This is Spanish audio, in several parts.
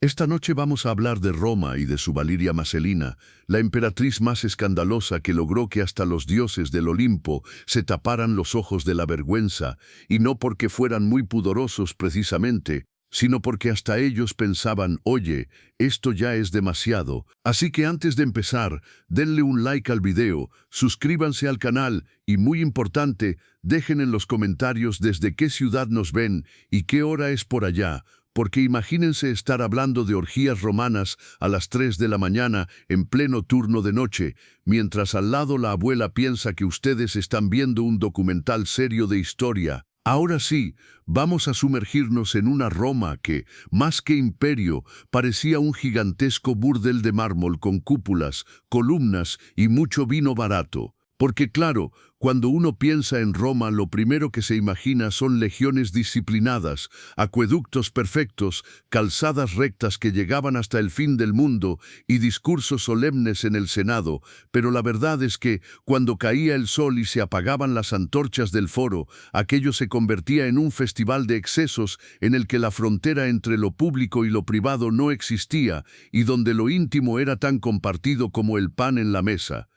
Esta noche vamos a hablar de Roma y de su Valiria Maselina, la emperatriz más escandalosa que logró que hasta los dioses del Olimpo se taparan los ojos de la vergüenza, y no porque fueran muy pudorosos precisamente, sino porque hasta ellos pensaban, oye, esto ya es demasiado. Así que antes de empezar, denle un like al video, suscríbanse al canal y, muy importante, dejen en los comentarios desde qué ciudad nos ven y qué hora es por allá. Porque imagínense estar hablando de orgías romanas a las 3 de la mañana en pleno turno de noche, mientras al lado la abuela piensa que ustedes están viendo un documental serio de historia. Ahora sí, vamos a sumergirnos en una Roma que, más que imperio, parecía un gigantesco burdel de mármol con cúpulas, columnas y mucho vino barato. Porque claro, cuando uno piensa en Roma, lo primero que se imagina son legiones disciplinadas, acueductos perfectos, calzadas rectas que llegaban hasta el fin del mundo y discursos solemnes en el Senado. Pero la verdad es que, cuando caía el sol y se apagaban las antorchas del foro, aquello se convertía en un festival de excesos en el que la frontera entre lo público y lo privado no existía y donde lo íntimo era tan compartido como el pan en la mesa.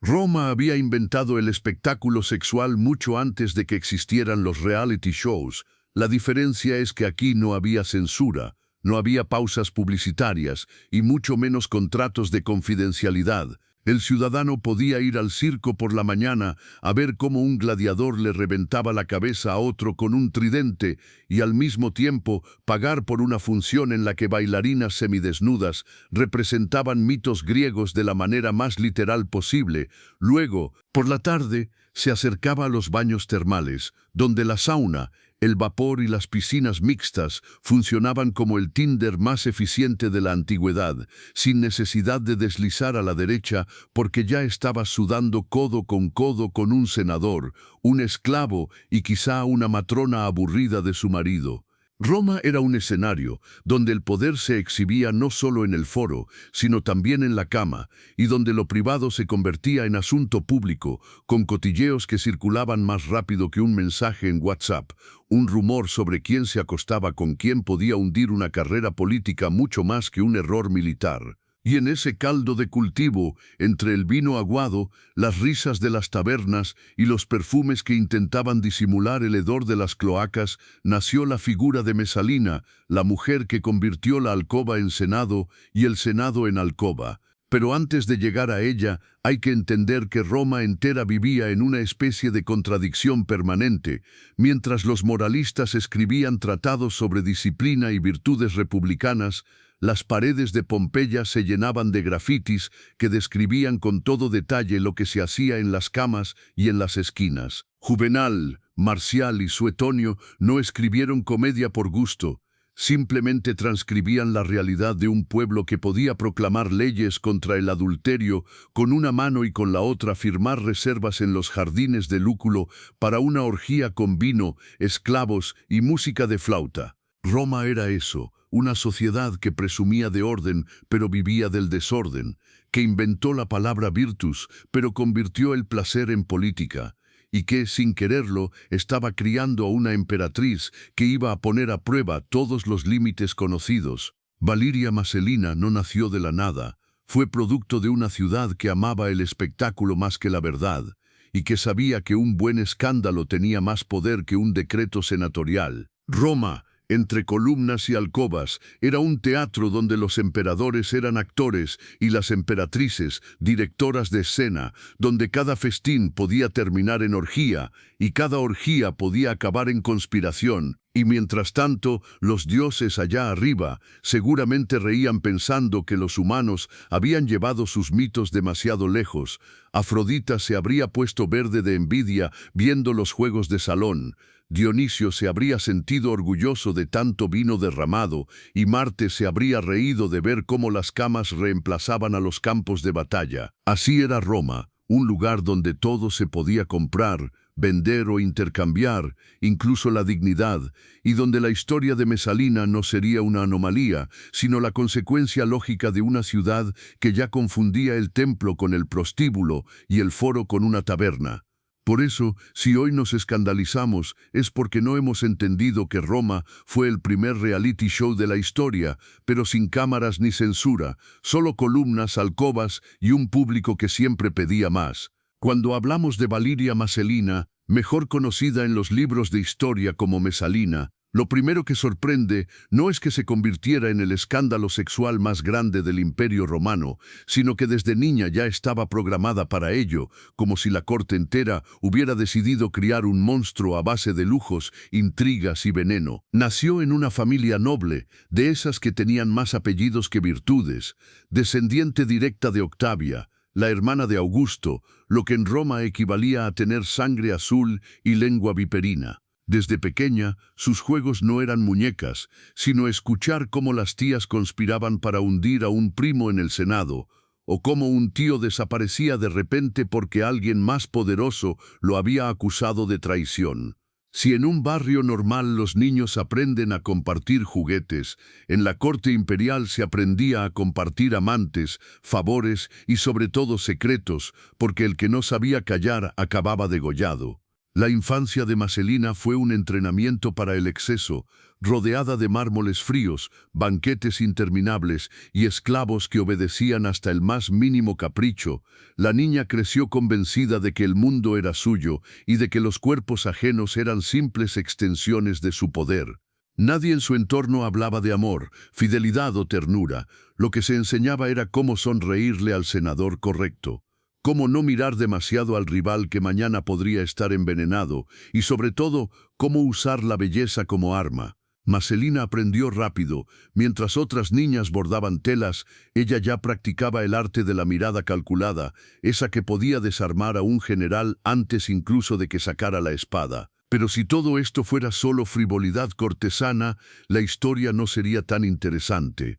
Roma había inventado el espectáculo sexual mucho antes de que existieran los reality shows. La diferencia es que aquí no había censura, no había pausas publicitarias y mucho menos contratos de confidencialidad. El ciudadano podía ir al circo por la mañana a ver cómo un gladiador le reventaba la cabeza a otro con un tridente y al mismo tiempo pagar por una función en la que bailarinas semidesnudas representaban mitos griegos de la manera más literal posible. Luego, por la tarde, se acercaba a los baños termales, donde la sauna, el vapor y las piscinas mixtas funcionaban como el Tinder más eficiente de la antigüedad, sin necesidad de deslizar a la derecha porque ya estabas sudando codo con un senador, un esclavo y quizá una matrona aburrida de su marido. Roma era un escenario donde el poder se exhibía no solo en el foro, sino también en la cama, y donde lo privado se convertía en asunto público, con cotilleos que circulaban más rápido que un mensaje en WhatsApp. Un rumor sobre quién se acostaba con quién podía hundir una carrera política mucho más que un error militar. Y en ese caldo de cultivo, entre el vino aguado, las risas de las tabernas y los perfumes que intentaban disimular el hedor de las cloacas, nació la figura de Mesalina, la mujer que convirtió la alcoba en senado y el senado en alcoba. Pero antes de llegar a ella, hay que entender que Roma entera vivía en una especie de contradicción permanente. Mientras los moralistas escribían tratados sobre disciplina y virtudes republicanas, las paredes de Pompeya se llenaban de grafitis que describían con todo detalle lo que se hacía en las camas y en las esquinas. Juvenal, Marcial y Suetonio no escribieron comedia por gusto, simplemente transcribían la realidad de un pueblo que podía proclamar leyes contra el adulterio con una mano y con la otra firmar reservas en los jardines de Lúculo para una orgía con vino, esclavos y música de flauta. Roma era eso, una sociedad que presumía de orden, pero vivía del desorden, que inventó la palabra virtus, pero convirtió el placer en política, y que, sin quererlo, estaba criando a una emperatriz que iba a poner a prueba todos los límites conocidos. Valiria Maselina no nació de la nada, fue producto de una ciudad que amaba el espectáculo más que la verdad, y que sabía que un buen escándalo tenía más poder que un decreto senatorial. Roma, entre columnas y alcobas, era un teatro donde los emperadores eran actores y las emperatrices directoras de escena, donde cada festín podía terminar en orgía y cada orgía podía acabar en conspiración. Y mientras tanto, los dioses allá arriba seguramente reían pensando que los humanos habían llevado sus mitos demasiado lejos. Afrodita se habría puesto verde de envidia viendo los juegos de salón. Dionisio se habría sentido orgulloso de tanto vino derramado y Marte se habría reído de ver cómo las camas reemplazaban a los campos de batalla. Así era Roma, un lugar donde todo se podía comprar, vender o intercambiar, incluso la dignidad, y donde la historia de Mesalina no sería una anomalía, sino la consecuencia lógica de una ciudad que ya confundía el templo con el prostíbulo y el foro con una taberna. Por eso, si hoy nos escandalizamos, es porque no hemos entendido que Roma fue el primer reality show de la historia, pero sin cámaras ni censura, solo columnas, alcobas y un público que siempre pedía más. Cuando hablamos de Valeria Maselina, mejor conocida en los libros de historia como Mesalina, lo primero que sorprende no es que se convirtiera en el escándalo sexual más grande del Imperio Romano, sino que desde niña ya estaba programada para ello, como si la corte entera hubiera decidido criar un monstruo a base de lujos, intrigas y veneno. Nació en una familia noble, de esas que tenían más apellidos que virtudes, descendiente directa de Octavia, la hermana de Augusto, lo que en Roma equivalía a tener sangre azul y lengua viperina. Desde pequeña, sus juegos no eran muñecas, sino escuchar cómo las tías conspiraban para hundir a un primo en el Senado, o cómo un tío desaparecía de repente porque alguien más poderoso lo había acusado de traición. Si en un barrio normal los niños aprenden a compartir juguetes, en la corte imperial se aprendía a compartir amantes, favores y sobre todo secretos, porque el que no sabía callar acababa degollado. La infancia de Maselina fue un entrenamiento para el exceso, rodeada de mármoles fríos, banquetes interminables y esclavos que obedecían hasta el más mínimo capricho. La niña creció convencida de que el mundo era suyo y de que los cuerpos ajenos eran simples extensiones de su poder. Nadie en su entorno hablaba de amor, fidelidad o ternura. Lo que se enseñaba era cómo sonreírle al senador correcto. Cómo no mirar demasiado al rival que mañana podría estar envenenado, y sobre todo, cómo usar la belleza como arma. Maselina aprendió rápido. Mientras otras niñas bordaban telas, ella ya practicaba el arte de la mirada calculada, esa que podía desarmar a un general antes incluso de que sacara la espada. Pero si todo esto fuera solo frivolidad cortesana, la historia no sería tan interesante.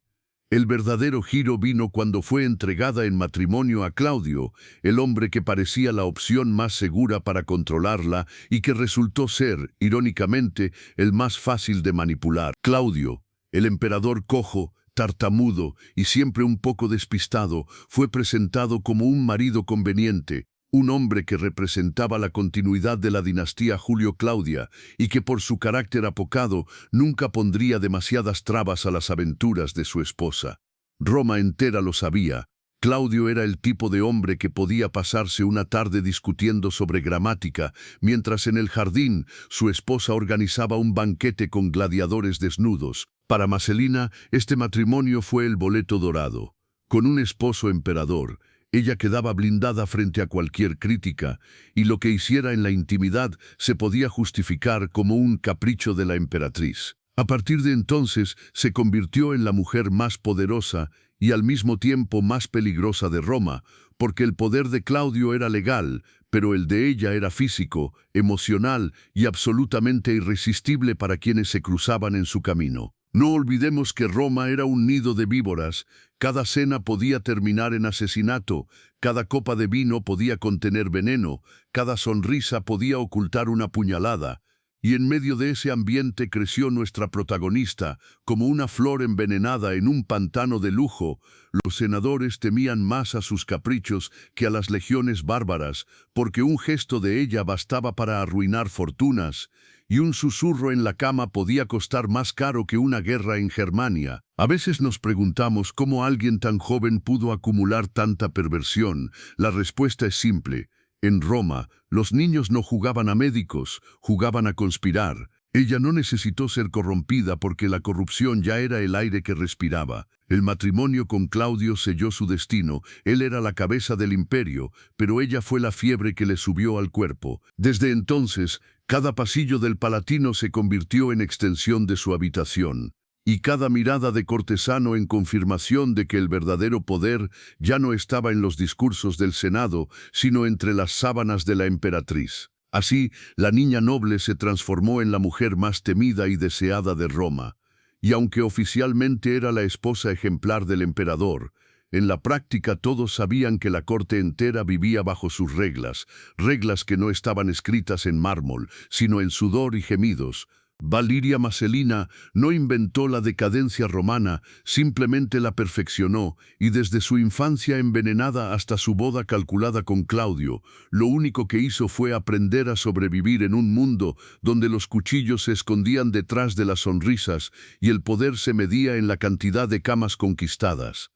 El verdadero giro vino cuando fue entregada en matrimonio a Claudio, el hombre que parecía la opción más segura para controlarla y que resultó ser, irónicamente, el más fácil de manipular. Claudio, el emperador cojo, tartamudo y siempre un poco despistado, fue presentado como un marido conveniente, un hombre que representaba la continuidad de la dinastía Julio-Claudia y que por su carácter apocado nunca pondría demasiadas trabas a las aventuras de su esposa. Roma entera lo sabía. Claudio era el tipo de hombre que podía pasarse una tarde discutiendo sobre gramática, mientras en el jardín su esposa organizaba un banquete con gladiadores desnudos. Para Maselina, este matrimonio fue el boleto dorado. Con un esposo emperador, ella quedaba blindada frente a cualquier crítica, y lo que hiciera en la intimidad se podía justificar como un capricho de la emperatriz. A partir de entonces se convirtió en la mujer más poderosa y al mismo tiempo más peligrosa de Roma, porque el poder de Claudio era legal, pero el de ella era físico, emocional y absolutamente irresistible para quienes se cruzaban en su camino. No olvidemos que Roma era un nido de víboras. Cada cena podía terminar en asesinato, cada copa de vino podía contener veneno, cada sonrisa podía ocultar una puñalada. Y en medio de ese ambiente creció nuestra protagonista, como una flor envenenada en un pantano de lujo. Los senadores temían más a sus caprichos que a las legiones bárbaras, porque un gesto de ella bastaba para arruinar fortunas, y un susurro en la cama podía costar más caro que una guerra en Germania. A veces nos preguntamos cómo alguien tan joven pudo acumular tanta perversión. La respuesta es simple. En Roma, los niños no jugaban a médicos, jugaban a conspirar. Ella no necesitó ser corrompida porque la corrupción ya era el aire que respiraba. El matrimonio con Claudio selló su destino. Él era la cabeza del imperio, pero ella fue la fiebre que le subió al cuerpo. Desde entonces, cada pasillo del Palatino se convirtió en extensión de su habitación, y cada mirada de cortesano en confirmación de que el verdadero poder ya no estaba en los discursos del Senado, sino entre las sábanas de la emperatriz. Así, la niña noble se transformó en la mujer más temida y deseada de Roma, y aunque oficialmente era la esposa ejemplar del emperador, en la práctica todos sabían que la corte entera vivía bajo sus reglas, reglas que no estaban escritas en mármol, sino en sudor y gemidos, Valiria Maselina no inventó la decadencia romana, simplemente la perfeccionó, y desde su infancia envenenada hasta su boda calculada con Claudio, lo único que hizo fue aprender a sobrevivir en un mundo donde los cuchillos se escondían detrás de las sonrisas y el poder se medía en la cantidad de camas conquistadas.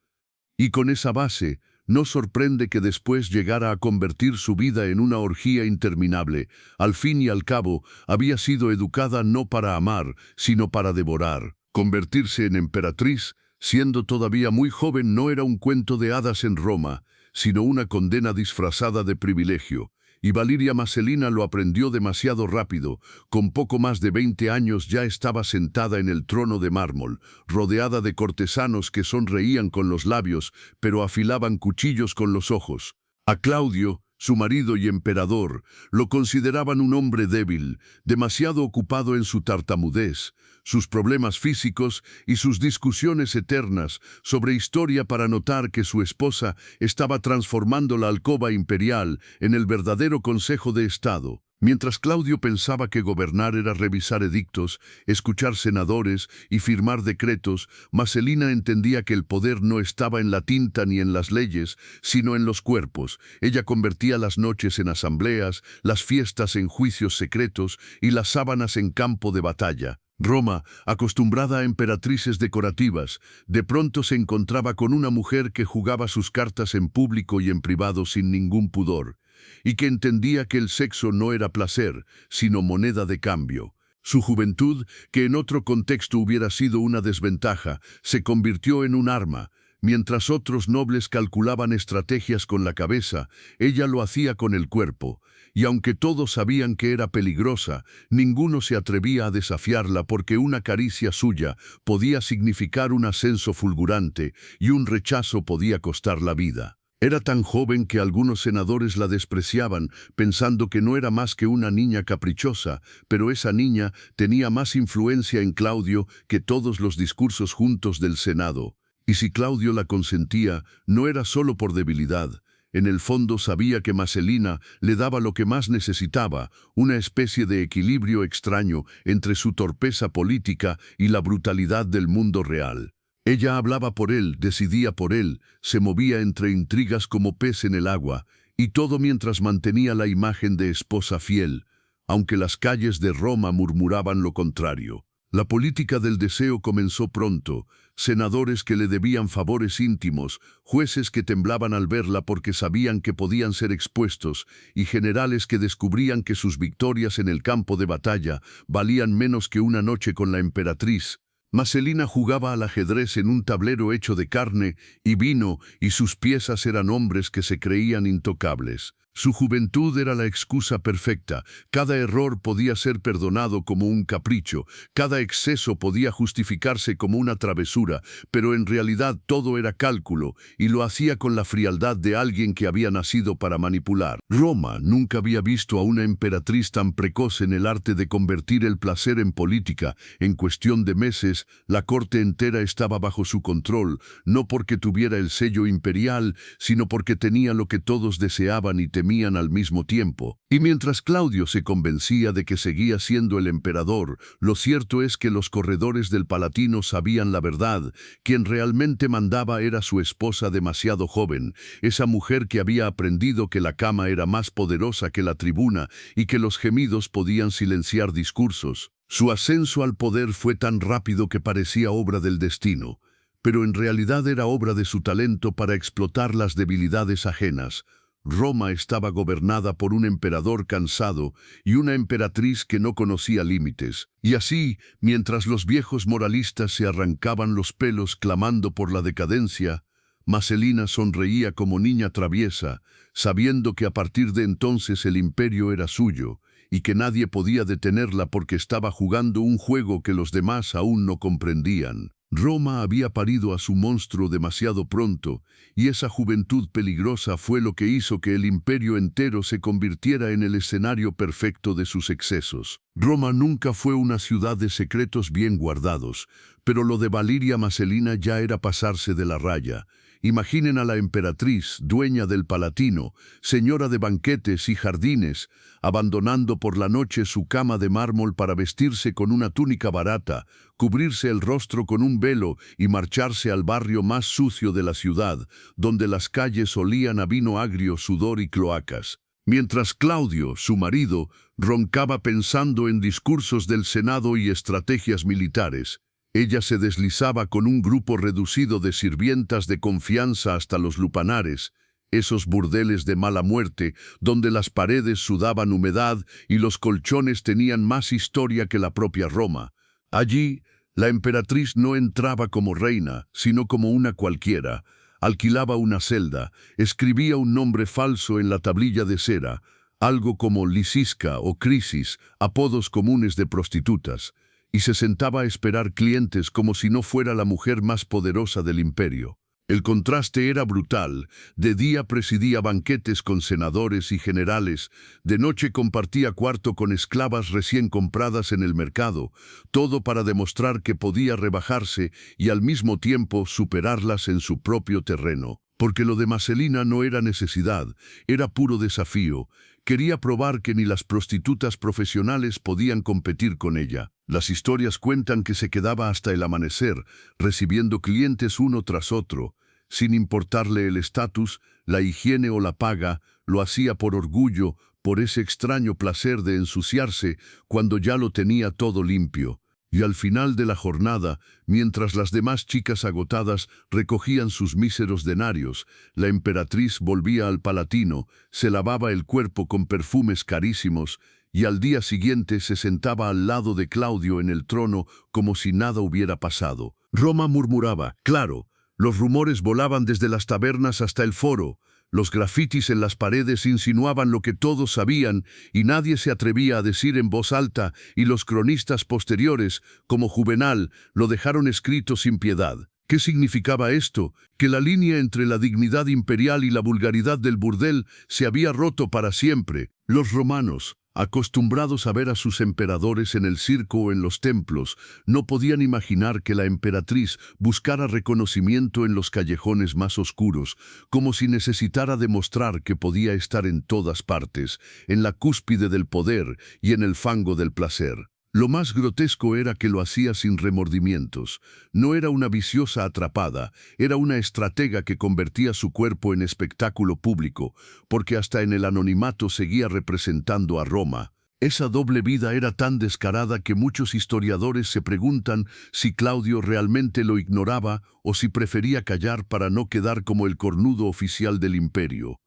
Y con esa base, no sorprende que después llegara a convertir su vida en una orgía interminable. Al fin y al cabo, había sido educada no para amar, sino para devorar. Convertirse en emperatriz, siendo todavía muy joven, no era un cuento de hadas en Roma, sino una condena disfrazada de privilegio. Y Valiria Maselina lo aprendió demasiado rápido. Con poco más de 20 años ya estaba sentada en el trono de mármol, rodeada de cortesanos que sonreían con los labios, pero afilaban cuchillos con los ojos. A Claudio, su marido y emperador, lo consideraban un hombre débil, demasiado ocupado en su tartamudez, sus problemas físicos y sus discusiones eternas sobre historia para notar que su esposa estaba transformando la alcoba imperial en el verdadero Consejo de Estado. Mientras Claudio pensaba que gobernar era revisar edictos, escuchar senadores y firmar decretos, Maselina entendía que el poder no estaba en la tinta ni en las leyes, sino en los cuerpos. Ella convertía las noches en asambleas, las fiestas en juicios secretos y las sábanas en campo de batalla. Roma, acostumbrada a emperatrices decorativas, de pronto se encontraba con una mujer que jugaba sus cartas en público y en privado sin ningún pudor, y que entendía que el sexo no era placer, sino moneda de cambio. Su juventud, que en otro contexto hubiera sido una desventaja, se convirtió en un arma. Mientras otros nobles calculaban estrategias con la cabeza, ella lo hacía con el cuerpo. Y aunque todos sabían que era peligrosa, ninguno se atrevía a desafiarla porque una caricia suya podía significar un ascenso fulgurante y un rechazo podía costar la vida. Era tan joven que algunos senadores la despreciaban, pensando que no era más que una niña caprichosa, pero esa niña tenía más influencia en Claudio que todos los discursos juntos del Senado. Y si Claudio la consentía, no era solo por debilidad. En el fondo sabía que Maselina le daba lo que más necesitaba, una especie de equilibrio extraño entre su torpeza política y la brutalidad del mundo real. Ella hablaba por él, decidía por él, se movía entre intrigas como pez en el agua, y todo mientras mantenía la imagen de esposa fiel, aunque las calles de Roma murmuraban lo contrario. La política del deseo comenzó pronto, senadores que le debían favores íntimos, jueces que temblaban al verla porque sabían que podían ser expuestos, y generales que descubrían que sus victorias en el campo de batalla valían menos que una noche con la emperatriz. Maselina jugaba al ajedrez en un tablero hecho de carne y vino, y sus piezas eran hombres que se creían intocables. Su juventud era la excusa perfecta. Cada error podía ser perdonado como un capricho, cada exceso podía justificarse como una travesura, pero en realidad todo era cálculo, y lo hacía con la frialdad de alguien que había nacido para manipular. Roma nunca había visto a una emperatriz tan precoz en el arte de convertir el placer en política. En cuestión de meses, la corte entera estaba bajo su control, no porque tuviera el sello imperial, sino porque tenía lo que todos deseaban y temían al mismo tiempo. Y mientras Claudio se convencía de que seguía siendo el emperador, lo cierto es que los corredores del Palatino sabían la verdad. Quien realmente mandaba era su esposa demasiado joven, esa mujer que había aprendido que la cama era más poderosa que la tribuna y que los gemidos podían silenciar discursos. Su ascenso al poder fue tan rápido que parecía obra del destino, pero en realidad era obra de su talento para explotar las debilidades ajenas. Roma estaba gobernada por un emperador cansado y una emperatriz que no conocía límites. Y así, mientras los viejos moralistas se arrancaban los pelos clamando por la decadencia, Maselina sonreía como niña traviesa, sabiendo que a partir de entonces el imperio era suyo y que nadie podía detenerla porque estaba jugando un juego que los demás aún no comprendían. Roma había parido a su monstruo demasiado pronto, y esa juventud peligrosa fue lo que hizo que el imperio entero se convirtiera en el escenario perfecto de sus excesos. Roma nunca fue una ciudad de secretos bien guardados, pero lo de Valiria Maselina ya era pasarse de la raya, Imaginen a la emperatriz, dueña del Palatino, señora de banquetes y jardines, abandonando por la noche su cama de mármol para vestirse con una túnica barata, cubrirse el rostro con un velo y marcharse al barrio más sucio de la ciudad, donde las calles olían a vino agrio, sudor y cloacas. Mientras Claudio, su marido, roncaba pensando en discursos del Senado y estrategias militares, ella se deslizaba con un grupo reducido de sirvientas de confianza hasta los lupanares, esos burdeles de mala muerte, donde las paredes sudaban humedad y los colchones tenían más historia que la propia Roma. Allí, la emperatriz no entraba como reina, sino como una cualquiera. Alquilaba una celda, escribía un nombre falso en la tablilla de cera, algo como Lisisca o Crisis, apodos comunes de prostitutas, y se sentaba a esperar clientes como si no fuera la mujer más poderosa del imperio. El contraste era brutal. De día presidía banquetes con senadores y generales, de noche compartía cuarto con esclavas recién compradas en el mercado, todo para demostrar que podía rebajarse y al mismo tiempo superarlas en su propio terreno. Porque lo de Marcelina no era necesidad, era puro desafío. Quería probar que ni las prostitutas profesionales podían competir con ella. Las historias cuentan que se quedaba hasta el amanecer, recibiendo clientes uno tras otro. Sin importarle el estatus, la higiene o la paga, lo hacía por orgullo, por ese extraño placer de ensuciarse cuando ya lo tenía todo limpio. Y al final de la jornada, mientras las demás chicas agotadas recogían sus míseros denarios, la emperatriz volvía al Palatino, se lavaba el cuerpo con perfumes carísimos y al día siguiente se sentaba al lado de Claudio en el trono como si nada hubiera pasado. Roma murmuraba, claro, los rumores volaban desde las tabernas hasta el foro. Los grafitis en las paredes insinuaban lo que todos sabían y nadie se atrevía a decir en voz alta, y los cronistas posteriores, como Juvenal, lo dejaron escrito sin piedad. ¿Qué significaba esto? Que la línea entre la dignidad imperial y la vulgaridad del burdel se había roto para siempre. Los romanos, acostumbrados a ver a sus emperadores en el circo o en los templos, no podían imaginar que la emperatriz buscara reconocimiento en los callejones más oscuros, como si necesitara demostrar que podía estar en todas partes, en la cúspide del poder y en el fango del placer. Lo más grotesco era que lo hacía sin remordimientos. No era una viciosa atrapada, era una estratega que convertía su cuerpo en espectáculo público, porque hasta en el anonimato seguía representando a Roma. Esa doble vida era tan descarada que muchos historiadores se preguntan si Claudio realmente lo ignoraba o si prefería callar para no quedar como el cornudo oficial del imperio.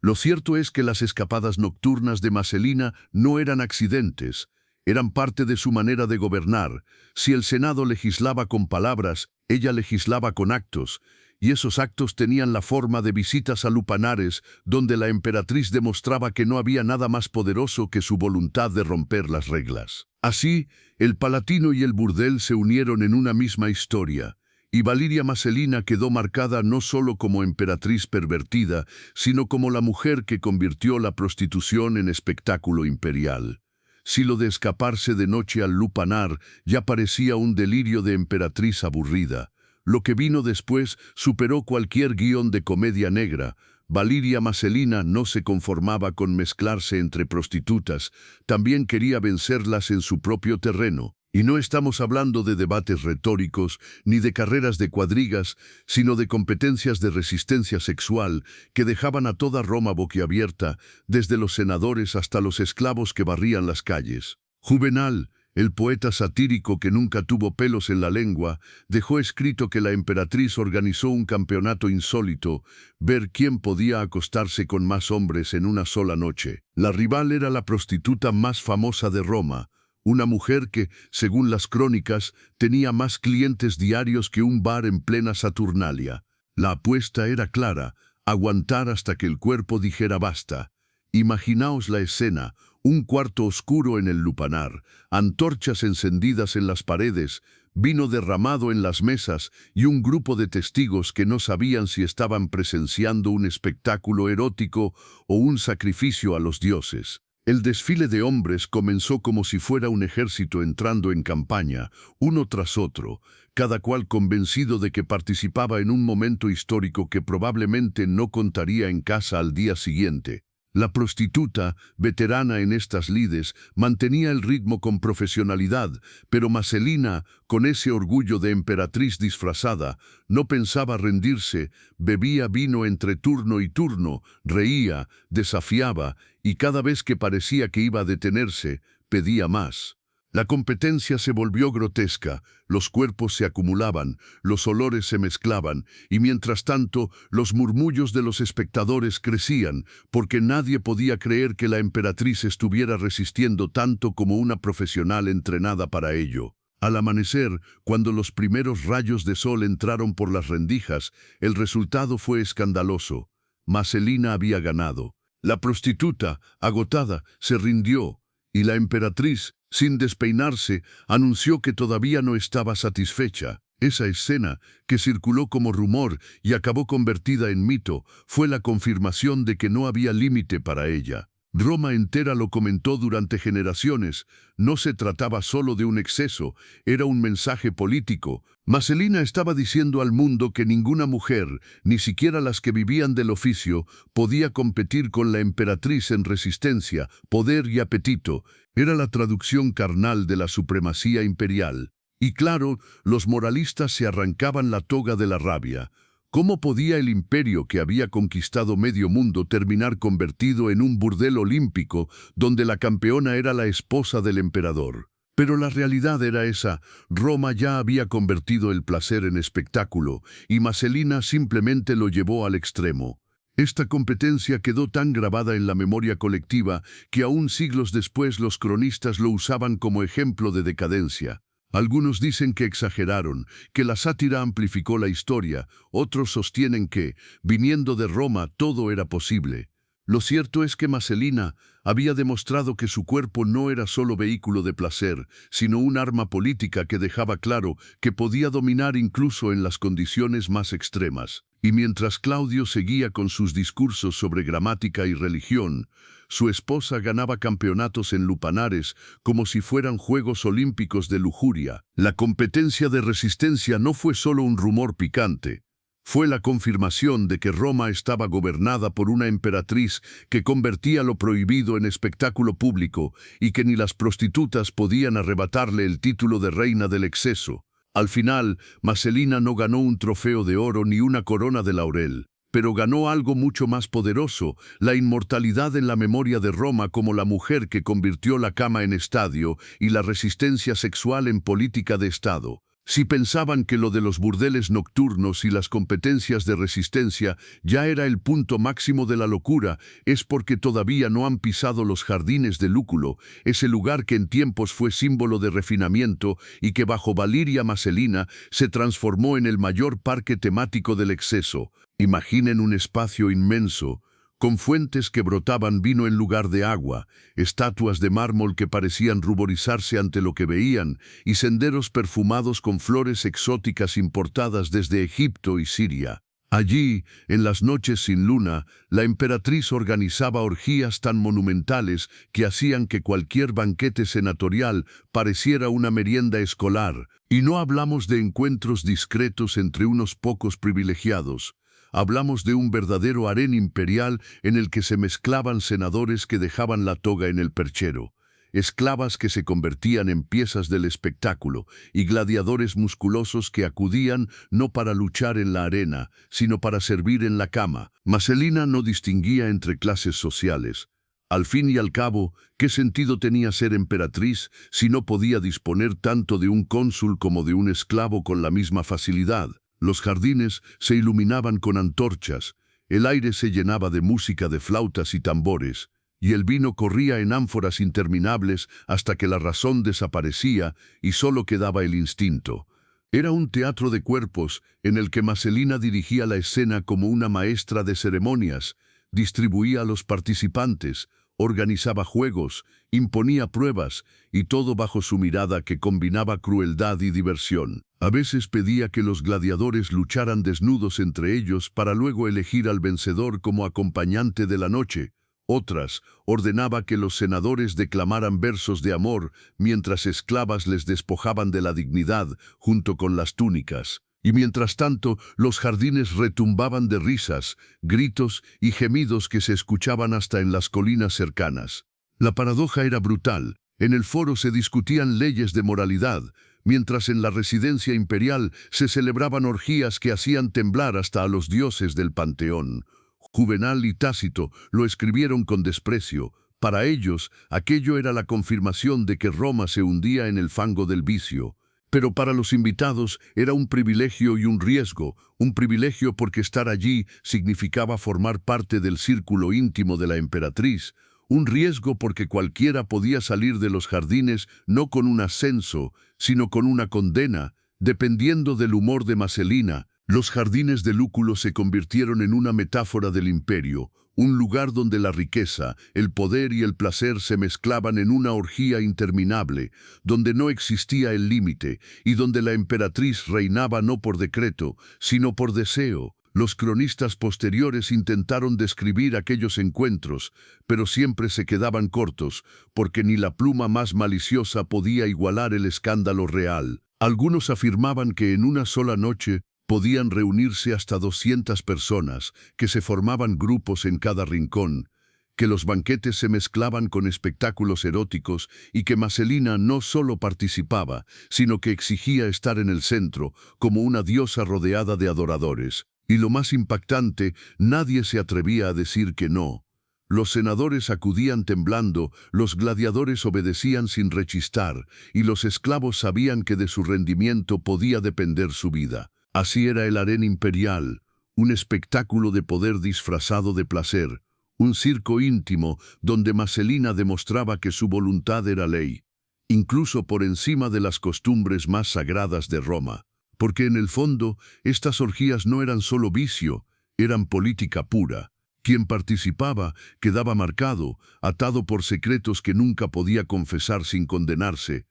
Lo cierto es que las escapadas nocturnas de Marcelina no eran accidentes. Eran parte de su manera de gobernar. Si el Senado legislaba con palabras, ella legislaba con actos, y esos actos tenían la forma de visitas a lupanares, donde la emperatriz demostraba que no había nada más poderoso que su voluntad de romper las reglas. Así, el Palatino y el burdel se unieron en una misma historia, y Valiria Marcelina quedó marcada no solo como emperatriz pervertida, sino como la mujer que convirtió la prostitución en espectáculo imperial. Si lo de escaparse de noche al lupanar ya parecía un delirio de emperatriz aburrida, lo que vino después superó cualquier guión de comedia negra. Valiria Marcelina no se conformaba con mezclarse entre prostitutas, también quería vencerlas en su propio terreno. Y no estamos hablando de debates retóricos ni de carreras de cuadrigas, sino de competencias de resistencia sexual que dejaban a toda Roma boquiabierta, desde los senadores hasta los esclavos que barrían las calles. Juvenal, el poeta satírico que nunca tuvo pelos en la lengua, dejó escrito que la emperatriz organizó un campeonato insólito, ver quién podía acostarse con más hombres en una sola noche. La rival era la prostituta más famosa de Roma, una mujer que, según las crónicas, tenía más clientes diarios que un bar en plena Saturnalia. La apuesta era clara, aguantar hasta que el cuerpo dijera basta. Imaginaos la escena, un cuarto oscuro en el lupanar, antorchas encendidas en las paredes, vino derramado en las mesas y un grupo de testigos que no sabían si estaban presenciando un espectáculo erótico o un sacrificio a los dioses. El desfile de hombres comenzó como si fuera un ejército entrando en campaña, uno tras otro, cada cual convencido de que participaba en un momento histórico que probablemente no contaría en casa al día siguiente. La prostituta, veterana en estas lides, mantenía el ritmo con profesionalidad, pero Marcelina, con ese orgullo de emperatriz disfrazada, no pensaba rendirse, bebía vino entre turno y turno, reía, desafiaba, y cada vez que parecía que iba a detenerse, pedía más. La competencia se volvió grotesca, los cuerpos se acumulaban, los olores se mezclaban, y mientras tanto los murmullos de los espectadores crecían, porque nadie podía creer que la emperatriz estuviera resistiendo tanto como una profesional entrenada para ello. Al amanecer, cuando los primeros rayos de sol entraron por las rendijas, el resultado fue escandaloso. Marcelina había ganado. La prostituta, agotada, se rindió, y la emperatriz, sin despeinarse, anunció que todavía no estaba satisfecha. Esa escena, que circuló como rumor y acabó convertida en mito, fue la confirmación de que no había límite para ella. Roma entera lo comentó durante generaciones. No se trataba solo de un exceso, era un mensaje político. Marcelina estaba diciendo al mundo que ninguna mujer, ni siquiera las que vivían del oficio, podía competir con la emperatriz en resistencia, poder y apetito. Era la traducción carnal de la supremacía imperial. Y claro, los moralistas se arrancaban la toga de la rabia. ¿Cómo podía el imperio que había conquistado medio mundo terminar convertido en un burdel olímpico donde la campeona era la esposa del emperador? Pero la realidad era esa: Roma ya había convertido el placer en espectáculo, y Marcelina simplemente lo llevó al extremo. Esta competencia quedó tan grabada en la memoria colectiva que aún siglos después los cronistas lo usaban como ejemplo de decadencia. Algunos dicen que exageraron, que la sátira amplificó la historia, otros sostienen que, viniendo de Roma, todo era posible. Lo cierto es que Marcelina había demostrado que su cuerpo no era solo vehículo de placer, sino un arma política que dejaba claro que podía dominar incluso en las condiciones más extremas. Y mientras Claudio seguía con sus discursos sobre gramática y religión, su esposa ganaba campeonatos en lupanares como si fueran Juegos Olímpicos de lujuria. La competencia de resistencia no fue solo un rumor picante. Fue la confirmación de que Roma estaba gobernada por una emperatriz que convertía lo prohibido en espectáculo público y que ni las prostitutas podían arrebatarle el título de reina del exceso. Al final, Marcelina no ganó un trofeo de oro ni una corona de laurel, pero ganó algo mucho más poderoso: la inmortalidad en la memoria de Roma como la mujer que convirtió la cama en estadio y la resistencia sexual en política de Estado. Si pensaban que lo de los burdeles nocturnos y las competencias de resistencia ya era el punto máximo de la locura, es porque todavía no han pisado los jardines de Lúculo, ese lugar que en tiempos fue símbolo de refinamiento y que bajo Valiria Marcelina se transformó en el mayor parque temático del exceso. Imaginen un espacio inmenso, con fuentes que brotaban vino en lugar de agua, estatuas de mármol que parecían ruborizarse ante lo que veían, y senderos perfumados con flores exóticas importadas desde Egipto y Siria. Allí, en las noches sin luna, la emperatriz organizaba orgías tan monumentales que hacían que cualquier banquete senatorial pareciera una merienda escolar. Y no hablamos de encuentros discretos entre unos pocos privilegiados. Hablamos de un verdadero harén imperial en el que se mezclaban senadores que dejaban la toga en el perchero, esclavas que se convertían en piezas del espectáculo y gladiadores musculosos que acudían no para luchar en la arena, sino para servir en la cama. Marcelina no distinguía entre clases sociales. Al fin y al cabo, ¿qué sentido tenía ser emperatriz si no podía disponer tanto de un cónsul como de un esclavo con la misma facilidad? Los jardines se iluminaban con antorchas, el aire se llenaba de música de flautas y tambores, y el vino corría en ánforas interminables hasta que la razón desaparecía y solo quedaba el instinto. Era un teatro de cuerpos en el que Marcelina dirigía la escena como una maestra de ceremonias, distribuía a los participantes, organizaba juegos, imponía pruebas, y todo bajo su mirada que combinaba crueldad y diversión. A veces pedía que los gladiadores lucharan desnudos entre ellos para luego elegir al vencedor como acompañante de la noche. Otras, ordenaba que los senadores declamaran versos de amor mientras esclavas les despojaban de la dignidad junto con las túnicas. Y mientras tanto, los jardines retumbaban de risas, gritos y gemidos que se escuchaban hasta en las colinas cercanas. La paradoja era brutal. En el foro se discutían leyes de moralidad, mientras en la residencia imperial se celebraban orgías que hacían temblar hasta a los dioses del panteón. Juvenal y Tácito lo escribieron con desprecio. Para ellos, aquello era la confirmación de que Roma se hundía en el fango del vicio. Pero para los invitados era un privilegio y un riesgo. Un privilegio porque estar allí significaba formar parte del círculo íntimo de la emperatriz. Un riesgo porque cualquiera podía salir de los jardines no con un ascenso, sino con una condena, dependiendo del humor de Marcelina. Los jardines de Lúculo se convirtieron en una metáfora del imperio, un lugar donde la riqueza, el poder y el placer se mezclaban en una orgía interminable, donde no existía el límite y donde la emperatriz reinaba no por decreto, sino por deseo. Los cronistas posteriores intentaron describir aquellos encuentros, pero siempre se quedaban cortos, porque ni la pluma más maliciosa podía igualar el escándalo real. Algunos afirmaban que en una sola noche podían reunirse hasta 200 personas, que se formaban grupos en cada rincón, que los banquetes se mezclaban con espectáculos eróticos y que Marcelina no solo participaba, sino que exigía estar en el centro, como una diosa rodeada de adoradores. Y lo más impactante, nadie se atrevía a decir que no. Los senadores acudían temblando, los gladiadores obedecían sin rechistar, y los esclavos sabían que de su rendimiento podía depender su vida. Así era el harén imperial, un espectáculo de poder disfrazado de placer, un circo íntimo donde Marcelina demostraba que su voluntad era ley, incluso por encima de las costumbres más sagradas de Roma. Porque en el fondo, estas orgías no eran solo vicio, eran política pura. Quien participaba quedaba marcado, atado por secretos que nunca podía confesar sin condenarse,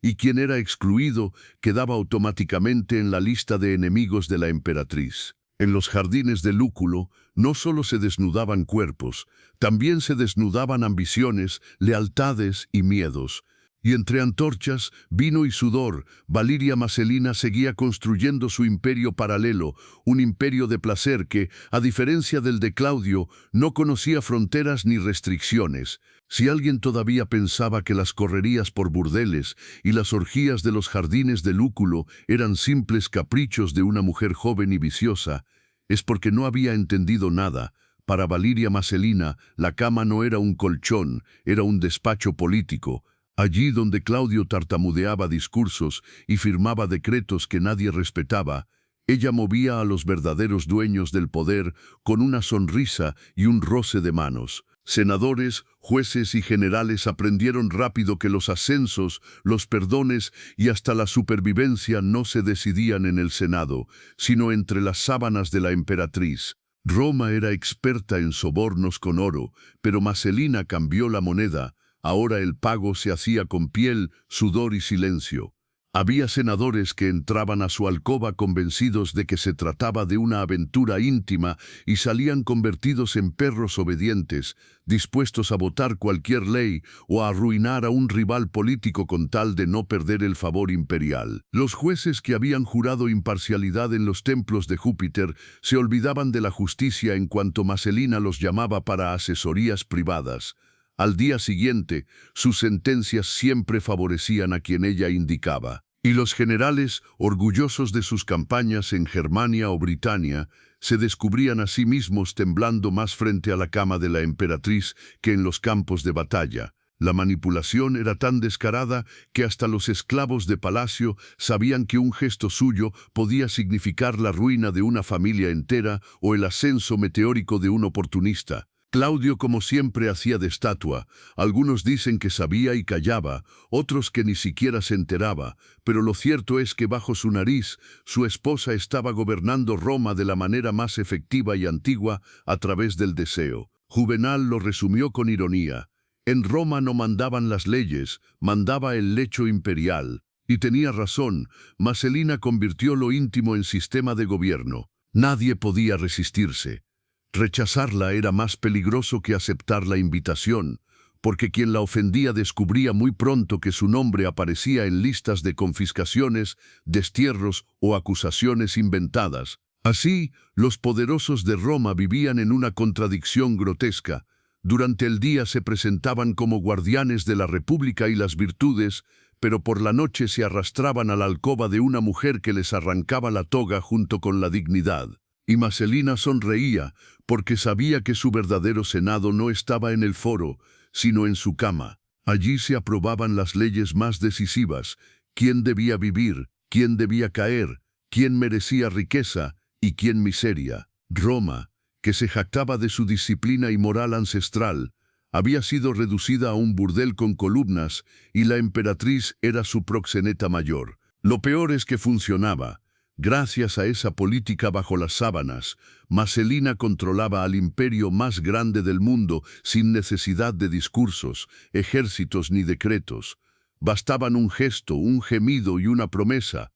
y quien era excluido quedaba automáticamente en la lista de enemigos de la emperatriz. En los jardines de Lúculo no solo se desnudaban cuerpos, también se desnudaban ambiciones, lealtades y miedos. Y entre antorchas, vino y sudor, Valiria Marcelina seguía construyendo su imperio paralelo, un imperio de placer que, a diferencia del de Claudio, no conocía fronteras ni restricciones. Si alguien todavía pensaba que las correrías por burdeles y las orgías de los jardines de Lúculo eran simples caprichos de una mujer joven y viciosa, es porque no había entendido nada. Para Valiria Marcelina, la cama no era un colchón, era un despacho político. Allí donde Claudio tartamudeaba discursos y firmaba decretos que nadie respetaba, ella movía a los verdaderos dueños del poder con una sonrisa y un roce de manos. Senadores, jueces y generales aprendieron rápido que los ascensos, los perdones y hasta la supervivencia no se decidían en el Senado, sino entre las sábanas de la emperatriz. Roma era experta en sobornos con oro, pero Marcelina cambió la moneda. Ahora el pago se hacía con piel, sudor y silencio. Había senadores que entraban a su alcoba convencidos de que se trataba de una aventura íntima y salían convertidos en perros obedientes, dispuestos a votar cualquier ley o a arruinar a un rival político con tal de no perder el favor imperial. Los jueces que habían jurado imparcialidad en los templos de Júpiter se olvidaban de la justicia en cuanto Marcelina los llamaba para asesorías privadas. Al día siguiente, sus sentencias siempre favorecían a quien ella indicaba. Y los generales, orgullosos de sus campañas en Germania o Britania, se descubrían a sí mismos temblando más frente a la cama de la emperatriz que en los campos de batalla. La manipulación era tan descarada que hasta los esclavos de palacio sabían que un gesto suyo podía significar la ruina de una familia entera o el ascenso meteórico de un oportunista. Claudio, como siempre, hacía de estatua. Algunos dicen que sabía y callaba, otros que ni siquiera se enteraba, pero lo cierto es que bajo su nariz, su esposa estaba gobernando Roma de la manera más efectiva y antigua a través del deseo. Juvenal lo resumió con ironía. En Roma no mandaban las leyes, mandaba el lecho imperial. Y tenía razón, Marcelina convirtió lo íntimo en sistema de gobierno. Nadie podía resistirse. Rechazarla era más peligroso que aceptar la invitación, porque quien la ofendía descubría muy pronto que su nombre aparecía en listas de confiscaciones, destierros o acusaciones inventadas. Así, los poderosos de Roma vivían en una contradicción grotesca. Durante el día se presentaban como guardianes de la República y las virtudes, pero por la noche se arrastraban a la alcoba de una mujer que les arrancaba la toga junto con la dignidad. Y Maselina sonreía, porque sabía que su verdadero senado no estaba en el foro, sino en su cama. Allí se aprobaban las leyes más decisivas: quién debía vivir, quién debía caer, quién merecía riqueza y quién miseria. Roma, que se jactaba de su disciplina y moral ancestral, había sido reducida a un burdel con columnas, y la emperatriz era su proxeneta mayor. Lo peor es que funcionaba. Gracias a esa política bajo las sábanas, Maselina controlaba al imperio más grande del mundo sin necesidad de discursos, ejércitos ni decretos. Bastaban un gesto, un gemido y una promesa.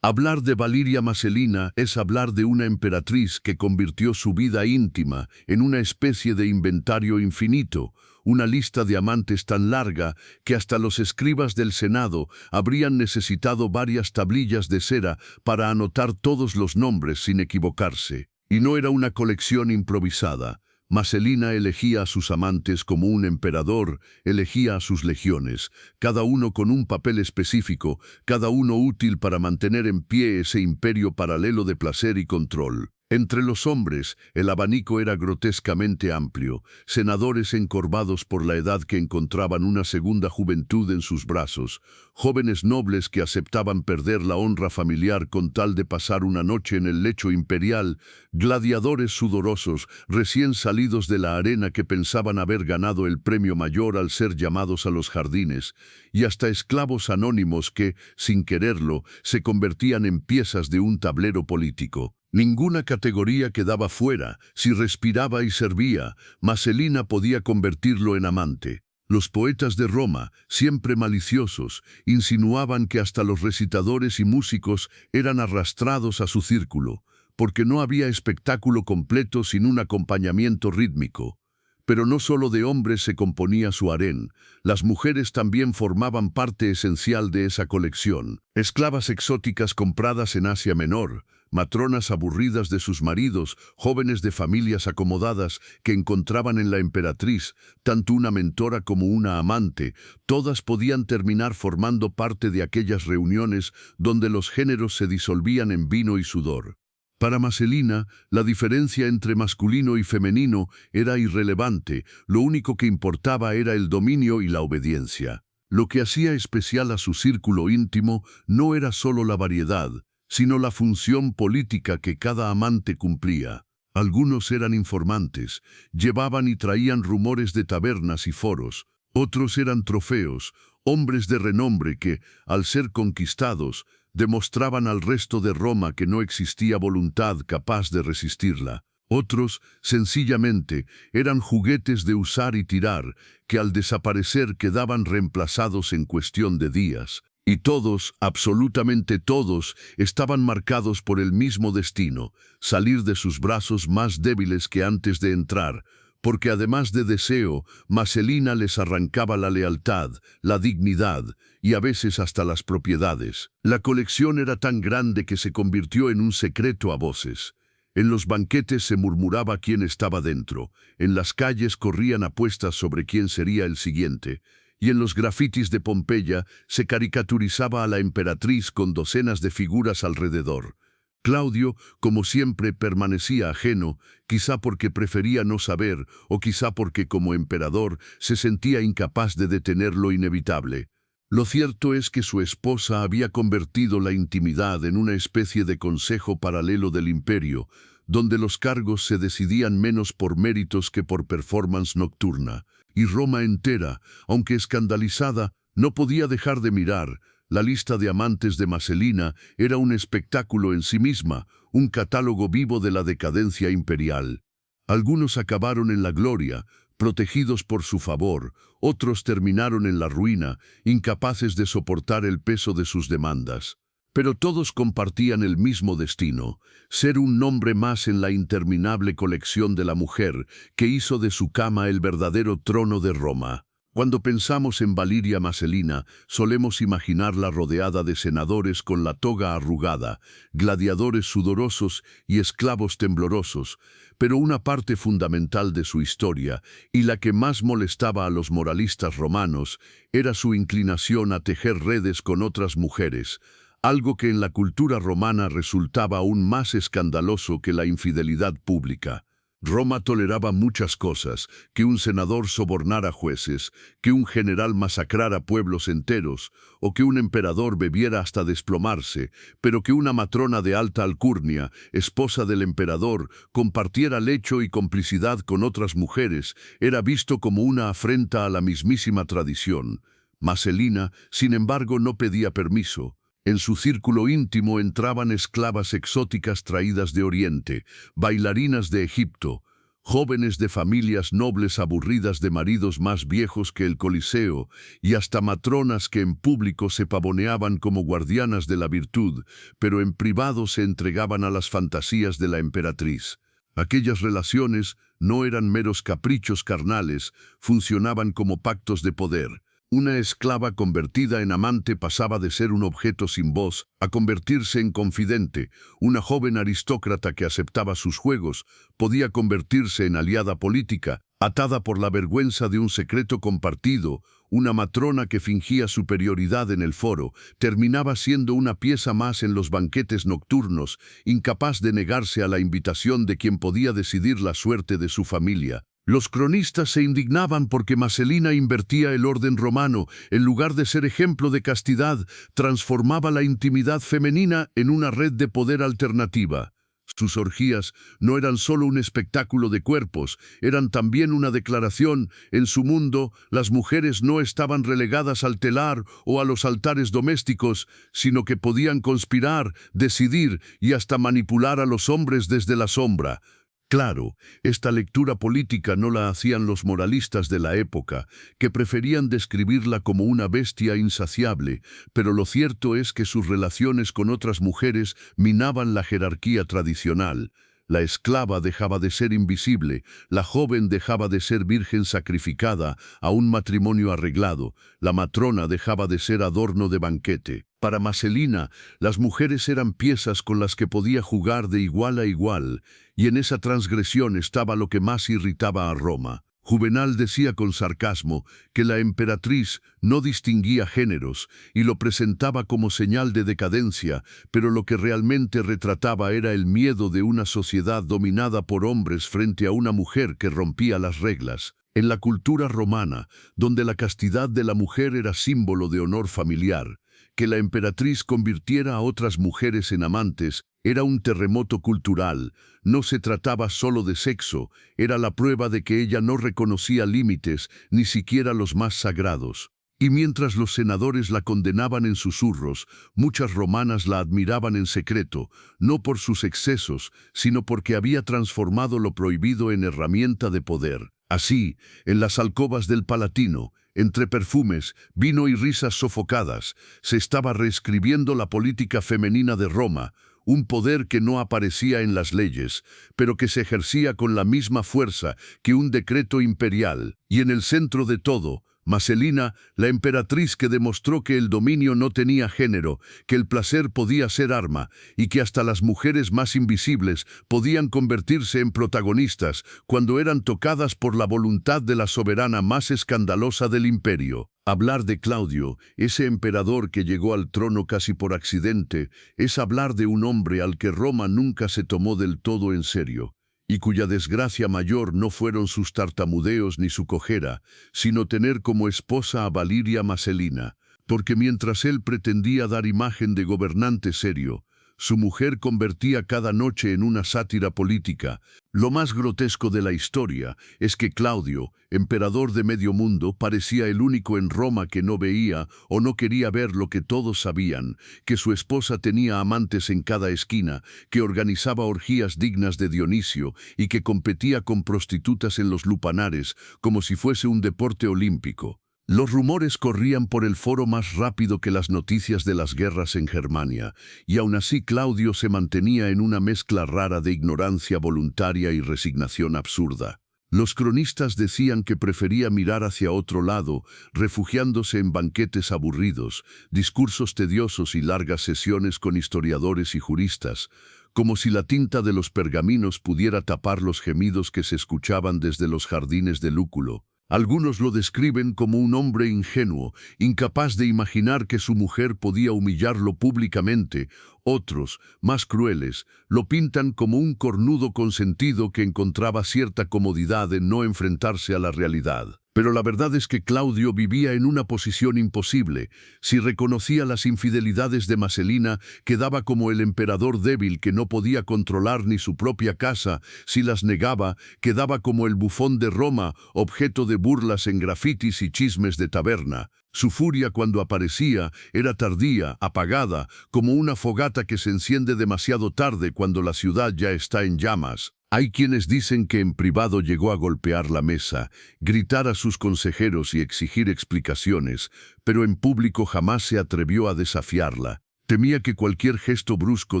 Hablar de Valeria Maselina es hablar de una emperatriz que convirtió su vida íntima en una especie de inventario infinito, una lista de amantes tan larga que hasta los escribas del Senado habrían necesitado varias tablillas de cera para anotar todos los nombres sin equivocarse. Y no era una colección improvisada. Maselina elegía a sus amantes como un emperador elegía a sus legiones, cada uno con un papel específico, cada uno útil para mantener en pie ese imperio paralelo de placer y control. Entre los hombres, el abanico era grotescamente amplio, senadores encorvados por la edad que encontraban una segunda juventud en sus brazos, jóvenes nobles que aceptaban perder la honra familiar con tal de pasar una noche en el lecho imperial, gladiadores sudorosos, recién salidos de la arena que pensaban haber ganado el premio mayor al ser llamados a los jardines, y hasta esclavos anónimos que, sin quererlo, se convertían en piezas de un tablero político. Ninguna categoría quedaba fuera. Si respiraba y servía, Maselina podía convertirlo en amante. Los poetas de Roma, siempre maliciosos, insinuaban que hasta los recitadores y músicos eran arrastrados a su círculo, porque no había espectáculo completo sin un acompañamiento rítmico. Pero no solo de hombres se componía su harén, las mujeres también formaban parte esencial de esa colección. Esclavas exóticas compradas en Asia Menor, matronas aburridas de sus maridos, jóvenes de familias acomodadas que encontraban en la emperatriz tanto una mentora como una amante, todas podían terminar formando parte de aquellas reuniones donde los géneros se disolvían en vino y sudor. Para Maselina, la diferencia entre masculino y femenino era irrelevante, lo único que importaba era el dominio y la obediencia. Lo que hacía especial a su círculo íntimo no era solo la variedad, sino la función política que cada amante cumplía. Algunos eran informantes, llevaban y traían rumores de tabernas y foros. Otros eran trofeos, hombres de renombre que, al ser conquistados, demostraban al resto de Roma que no existía voluntad capaz de resistirla. Otros, sencillamente, eran juguetes de usar y tirar, que al desaparecer quedaban reemplazados en cuestión de días. Y todos, absolutamente todos, estaban marcados por el mismo destino: salir de sus brazos más débiles que antes de entrar, porque además de deseo, Maselina les arrancaba la lealtad, la dignidad y a veces hasta las propiedades. La colección era tan grande que se convirtió en un secreto a voces. En los banquetes se murmuraba quién estaba dentro, en las calles corrían apuestas sobre quién sería el siguiente, y en los grafitis de Pompeya se caricaturizaba a la emperatriz con docenas de figuras alrededor. Claudio, como siempre, permanecía ajeno, quizá porque prefería no saber, o quizá porque como emperador se sentía incapaz de detener lo inevitable. Lo cierto es que su esposa había convertido la intimidad en una especie de consejo paralelo del imperio, donde los cargos se decidían menos por méritos que por performance nocturna. Y Roma entera, aunque escandalizada, no podía dejar de mirar. La lista de amantes de Maselina era un espectáculo en sí misma, un catálogo vivo de la decadencia imperial. Algunos acabaron en la gloria, protegidos por su favor, otros terminaron en la ruina, incapaces de soportar el peso de sus demandas. Pero todos compartían el mismo destino, ser un nombre más en la interminable colección de la mujer que hizo de su cama el verdadero trono de Roma. Cuando pensamos en Valiria Maselina, solemos imaginarla rodeada de senadores con la toga arrugada, gladiadores sudorosos y esclavos temblorosos, pero una parte fundamental de su historia, y la que más molestaba a los moralistas romanos, era su inclinación a tejer redes con otras mujeres, algo que en la cultura romana resultaba aún más escandaloso que la infidelidad pública. Roma toleraba muchas cosas, que un senador sobornara jueces, que un general masacrara pueblos enteros, o que un emperador bebiera hasta desplomarse, pero que una matrona de alta alcurnia, esposa del emperador, compartiera lecho y complicidad con otras mujeres, era visto como una afrenta a la mismísima tradición. Maselina, sin embargo, no pedía permiso. En su círculo íntimo entraban esclavas exóticas traídas de Oriente, bailarinas de Egipto, jóvenes de familias nobles aburridas de maridos más viejos que el Coliseo, y hasta matronas que en público se pavoneaban como guardianas de la virtud, pero en privado se entregaban a las fantasías de la emperatriz. Aquellas relaciones no eran meros caprichos carnales, funcionaban como pactos de poder. Una esclava convertida en amante pasaba de ser un objeto sin voz a convertirse en confidente. Una joven aristócrata que aceptaba sus juegos podía convertirse en aliada política, atada por la vergüenza de un secreto compartido. Una matrona que fingía superioridad en el foro terminaba siendo una pieza más en los banquetes nocturnos, incapaz de negarse a la invitación de quien podía decidir la suerte de su familia. Los cronistas se indignaban porque Maselina invertía el orden romano. En lugar de ser ejemplo de castidad, transformaba la intimidad femenina en una red de poder alternativa. Sus orgías no eran solo un espectáculo de cuerpos, eran también una declaración. En su mundo, las mujeres no estaban relegadas al telar o a los altares domésticos, sino que podían conspirar, decidir y hasta manipular a los hombres desde la sombra. Claro, esta lectura política no la hacían los moralistas de la época, que preferían describirla como una bestia insaciable, pero lo cierto es que sus relaciones con otras mujeres minaban la jerarquía tradicional. La esclava dejaba de ser invisible, la joven dejaba de ser virgen sacrificada a un matrimonio arreglado, la matrona dejaba de ser adorno de banquete. Para Maselina, las mujeres eran piezas con las que podía jugar de igual a igual, y en esa transgresión estaba lo que más irritaba a Roma. Juvenal decía con sarcasmo que la emperatriz no distinguía géneros y lo presentaba como señal de decadencia, pero lo que realmente retrataba era el miedo de una sociedad dominada por hombres frente a una mujer que rompía las reglas. En la cultura romana, donde la castidad de la mujer era símbolo de honor familiar, que la emperatriz convirtiera a otras mujeres en amantes era un terremoto cultural. No se trataba solo de sexo, era la prueba de que ella no reconocía límites, ni siquiera los más sagrados. Y mientras los senadores la condenaban en susurros, muchas romanas la admiraban en secreto, no por sus excesos, sino porque había transformado lo prohibido en herramienta de poder. Así, en las alcobas del Palatino, entre perfumes, vino y risas sofocadas, se estaba reescribiendo la política femenina de Roma, un poder que no aparecía en las leyes, pero que se ejercía con la misma fuerza que un decreto imperial, y en el centro de todo, Maselina, la emperatriz que demostró que el dominio no tenía género, que el placer podía ser arma, y que hasta las mujeres más invisibles podían convertirse en protagonistas cuando eran tocadas por la voluntad de la soberana más escandalosa del imperio. Hablar de Claudio, ese emperador que llegó al trono casi por accidente, es hablar de un hombre al que Roma nunca se tomó del todo en serio, y cuya desgracia mayor no fueron sus tartamudeos ni su cojera, sino tener como esposa a Valiria Maselina, porque mientras él pretendía dar imagen de gobernante serio, su mujer convertía cada noche en una sátira política. Lo más grotesco de la historia es que Claudio, emperador de medio mundo, parecía el único en Roma que no veía o no quería ver lo que todos sabían, que su esposa tenía amantes en cada esquina, que organizaba orgías dignas de Dionisio y que competía con prostitutas en los lupanares como si fuese un deporte olímpico. Los rumores corrían por el foro más rápido que las noticias de las guerras en Germania, y aún así Claudio se mantenía en una mezcla rara de ignorancia voluntaria y resignación absurda. Los cronistas decían que prefería mirar hacia otro lado, refugiándose en banquetes aburridos, discursos tediosos y largas sesiones con historiadores y juristas, como si la tinta de los pergaminos pudiera tapar los gemidos que se escuchaban desde los jardines de Lúculo. Algunos lo describen como un hombre ingenuo, incapaz de imaginar que su mujer podía humillarlo públicamente. Otros, más crueles, lo pintan como un cornudo consentido que encontraba cierta comodidad en no enfrentarse a la realidad. Pero la verdad es que Claudio vivía en una posición imposible. Si reconocía las infidelidades de Marcelina, quedaba como el emperador débil que no podía controlar ni su propia casa. Si las negaba, quedaba como el bufón de Roma, objeto de burlas en grafitis y chismes de taberna. Su furia cuando aparecía era tardía, apagada, como una fogata que se enciende demasiado tarde cuando la ciudad ya está en llamas. Hay quienes dicen que en privado llegó a golpear la mesa, gritar a sus consejeros y exigir explicaciones, pero en público jamás se atrevió a desafiarla. Temía que cualquier gesto brusco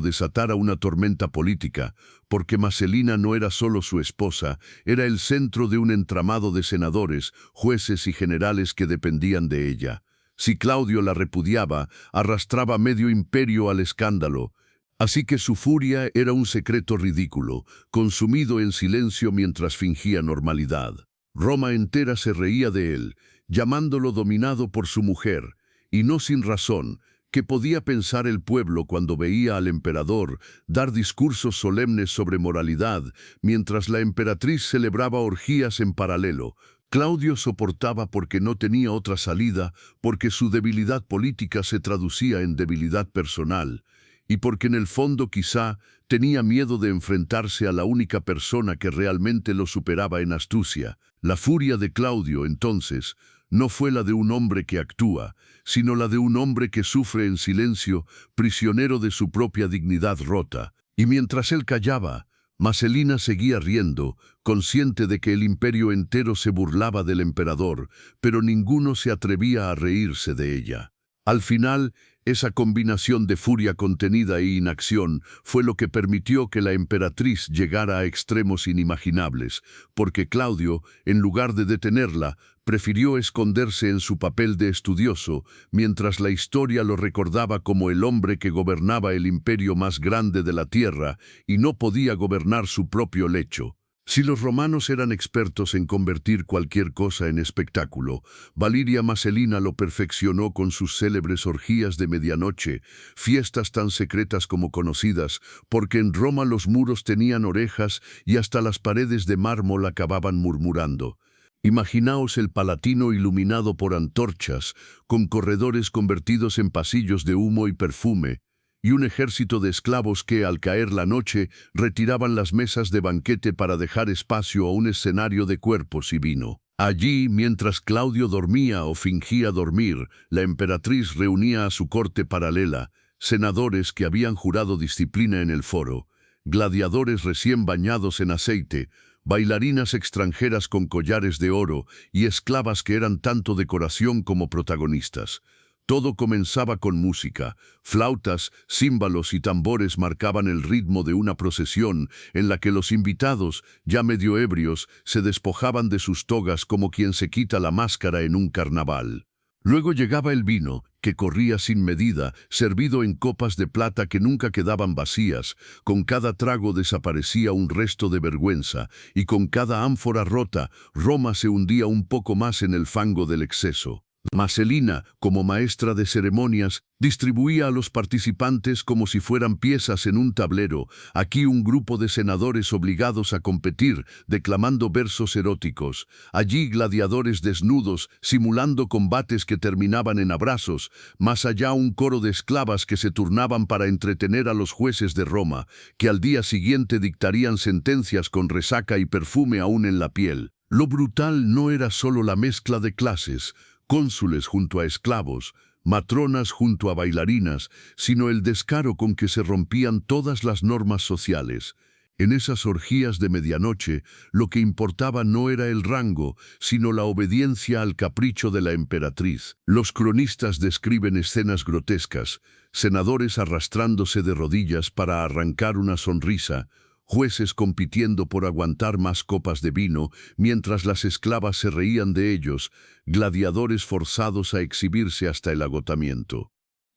desatara una tormenta política, porque Marcelina no era solo su esposa, era el centro de un entramado de senadores, jueces y generales que dependían de ella. Si Claudio la repudiaba, arrastraba medio imperio al escándalo. Así que su furia era un secreto ridículo, consumido en silencio mientras fingía normalidad. Roma entera se reía de él, llamándolo dominado por su mujer, y no sin razón. ¿Qué podía pensar el pueblo cuando veía al emperador dar discursos solemnes sobre moralidad, mientras la emperatriz celebraba orgías en paralelo? Claudio soportaba porque no tenía otra salida, porque su debilidad política se traducía en debilidad personal, y porque en el fondo quizá tenía miedo de enfrentarse a la única persona que realmente lo superaba en astucia. La furia de Claudio, entonces, no fue la de un hombre que actúa, sino la de un hombre que sufre en silencio, prisionero de su propia dignidad rota. Y mientras él callaba, Marcelina seguía riendo, consciente de que el imperio entero se burlaba del emperador, pero ninguno se atrevía a reírse de ella. Al final, esa combinación de furia contenida e inacción fue lo que permitió que la emperatriz llegara a extremos inimaginables, porque Claudio, en lugar de detenerla, prefirió esconderse en su papel de estudioso, mientras la historia lo recordaba como el hombre que gobernaba el imperio más grande de la tierra y no podía gobernar su propio lecho. Si los romanos eran expertos en convertir cualquier cosa en espectáculo, Valeria Marcelina lo perfeccionó con sus célebres orgías de medianoche, fiestas tan secretas como conocidas, porque en Roma los muros tenían orejas y hasta las paredes de mármol acababan murmurando. Imaginaos el Palatino iluminado por antorchas, con corredores convertidos en pasillos de humo y perfume, y un ejército de esclavos que, al caer la noche, retiraban las mesas de banquete para dejar espacio a un escenario de cuerpos y vino. Allí, mientras Claudio dormía o fingía dormir, la emperatriz reunía a su corte paralela, senadores que habían jurado disciplina en el foro, gladiadores recién bañados en aceite, bailarinas extranjeras con collares de oro y esclavas que eran tanto decoración como protagonistas. Todo comenzaba con música. Flautas, címbalos y tambores marcaban el ritmo de una procesión en la que los invitados, ya medio ebrios, se despojaban de sus togas como quien se quita la máscara en un carnaval. Luego llegaba el vino, que corría sin medida, servido en copas de plata que nunca quedaban vacías. Con cada trago desaparecía un resto de vergüenza, y con cada ánfora rota, Roma se hundía un poco más en el fango del exceso. Marcelina, como maestra de ceremonias, distribuía a los participantes como si fueran piezas en un tablero. Aquí un grupo de senadores obligados a competir, declamando versos eróticos. Allí gladiadores desnudos, simulando combates que terminaban en abrazos. Más allá un coro de esclavas que se turnaban para entretener a los jueces de Roma, que al día siguiente dictarían sentencias con resaca y perfume aún en la piel. Lo brutal no era solo la mezcla de clases, cónsules junto a esclavos, matronas junto a bailarinas, sino el descaro con que se rompían todas las normas sociales. En esas orgías de medianoche, lo que importaba no era el rango, sino la obediencia al capricho de la emperatriz. Los cronistas describen escenas grotescas, senadores arrastrándose de rodillas para arrancar una sonrisa, jueces compitiendo por aguantar más copas de vino, mientras las esclavas se reían de ellos, gladiadores forzados a exhibirse hasta el agotamiento.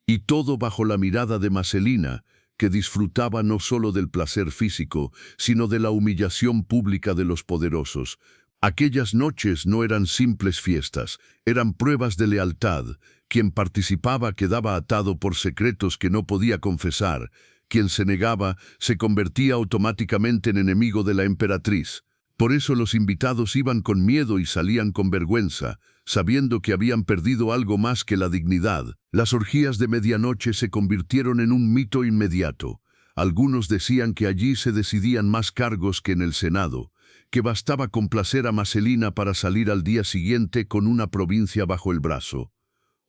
Y todo bajo la mirada de Marcelina, que disfrutaba no solo del placer físico, sino de la humillación pública de los poderosos. Aquellas noches no eran simples fiestas, eran pruebas de lealtad. Quien participaba quedaba atado por secretos que no podía confesar. Quien se negaba se convertía automáticamente en enemigo de la emperatriz. Por eso los invitados iban con miedo y salían con vergüenza, sabiendo que habían perdido algo más que la dignidad. Las orgías de medianoche se convirtieron en un mito inmediato. Algunos decían que allí se decidían más cargos que en el Senado, que bastaba complacer a Marcelina para salir al día siguiente con una provincia bajo el brazo.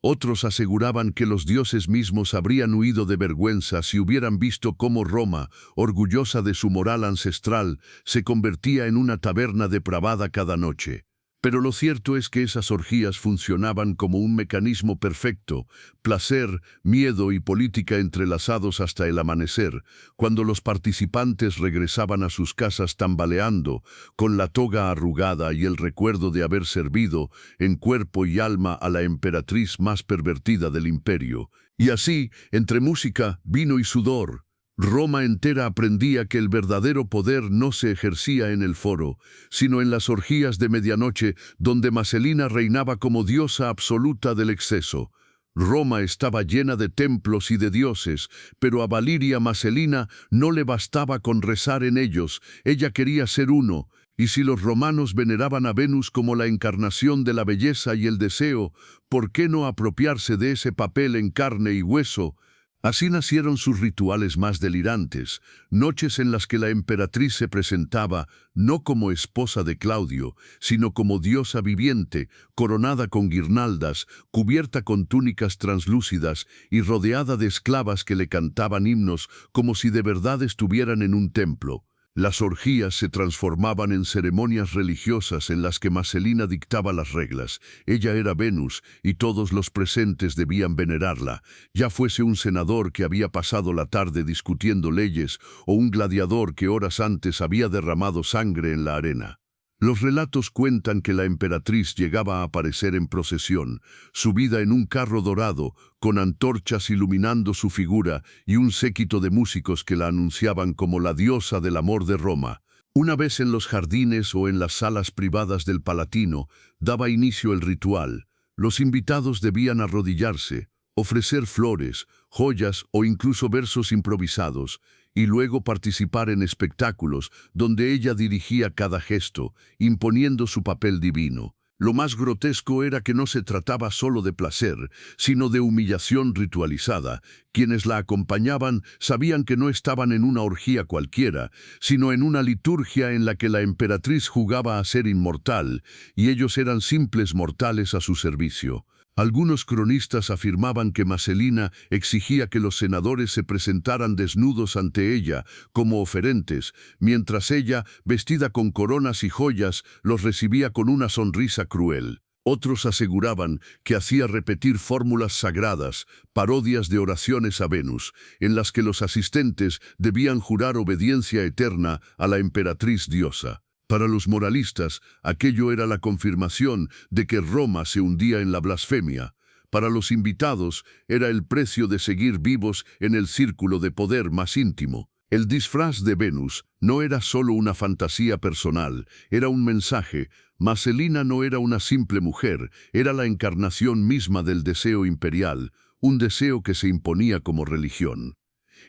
Otros aseguraban que los dioses mismos habrían huido de vergüenza si hubieran visto cómo Roma, orgullosa de su moral ancestral, se convertía en una taberna depravada cada noche. Pero lo cierto es que esas orgías funcionaban como un mecanismo perfecto, placer, miedo y política entrelazados hasta el amanecer, cuando los participantes regresaban a sus casas tambaleando, con la toga arrugada y el recuerdo de haber servido en cuerpo y alma a la emperatriz más pervertida del imperio. Y así, entre música, vino y sudor, Roma entera aprendía que el verdadero poder no se ejercía en el foro, sino en las orgías de medianoche, donde Marcelina reinaba como diosa absoluta del exceso. Roma estaba llena de templos y de dioses, pero a Valiria Marcelina no le bastaba con rezar en ellos, ella quería ser uno. Y si los romanos veneraban a Venus como la encarnación de la belleza y el deseo, ¿por qué no apropiarse de ese papel en carne y hueso? Así nacieron sus rituales más delirantes, noches en las que la emperatriz se presentaba no como esposa de Claudio, sino como diosa viviente, coronada con guirnaldas, cubierta con túnicas translúcidas y rodeada de esclavas que le cantaban himnos como si de verdad estuvieran en un templo. Las orgías se transformaban en ceremonias religiosas en las que Marcelina dictaba las reglas. Ella era Venus y todos los presentes debían venerarla, ya fuese un senador que había pasado la tarde discutiendo leyes o un gladiador que horas antes había derramado sangre en la arena. Los relatos cuentan que la emperatriz llegaba a aparecer en procesión, subida en un carro dorado, con antorchas iluminando su figura y un séquito de músicos que la anunciaban como la diosa del amor de Roma. Una vez en los jardines o en las salas privadas del Palatino, daba inicio el ritual. Los invitados debían arrodillarse, ofrecer flores, joyas o incluso versos improvisados, y luego participar en espectáculos donde ella dirigía cada gesto, imponiendo su papel divino. Lo más grotesco era que no se trataba solo de placer, sino de humillación ritualizada. Quienes la acompañaban sabían que no estaban en una orgía cualquiera, sino en una liturgia en la que la emperatriz jugaba a ser inmortal, y ellos eran simples mortales a su servicio. Algunos cronistas afirmaban que Marcelina exigía que los senadores se presentaran desnudos ante ella, como oferentes, mientras ella, vestida con coronas y joyas, los recibía con una sonrisa cruel. Otros aseguraban que hacía repetir fórmulas sagradas, parodias de oraciones a Venus, en las que los asistentes debían jurar obediencia eterna a la emperatriz diosa. Para los moralistas, aquello era la confirmación de que Roma se hundía en la blasfemia. Para los invitados, era el precio de seguir vivos en el círculo de poder más íntimo. El disfraz de Venus no era solo una fantasía personal, era un mensaje. Marcelina no era una simple mujer, era la encarnación misma del deseo imperial, un deseo que se imponía como religión.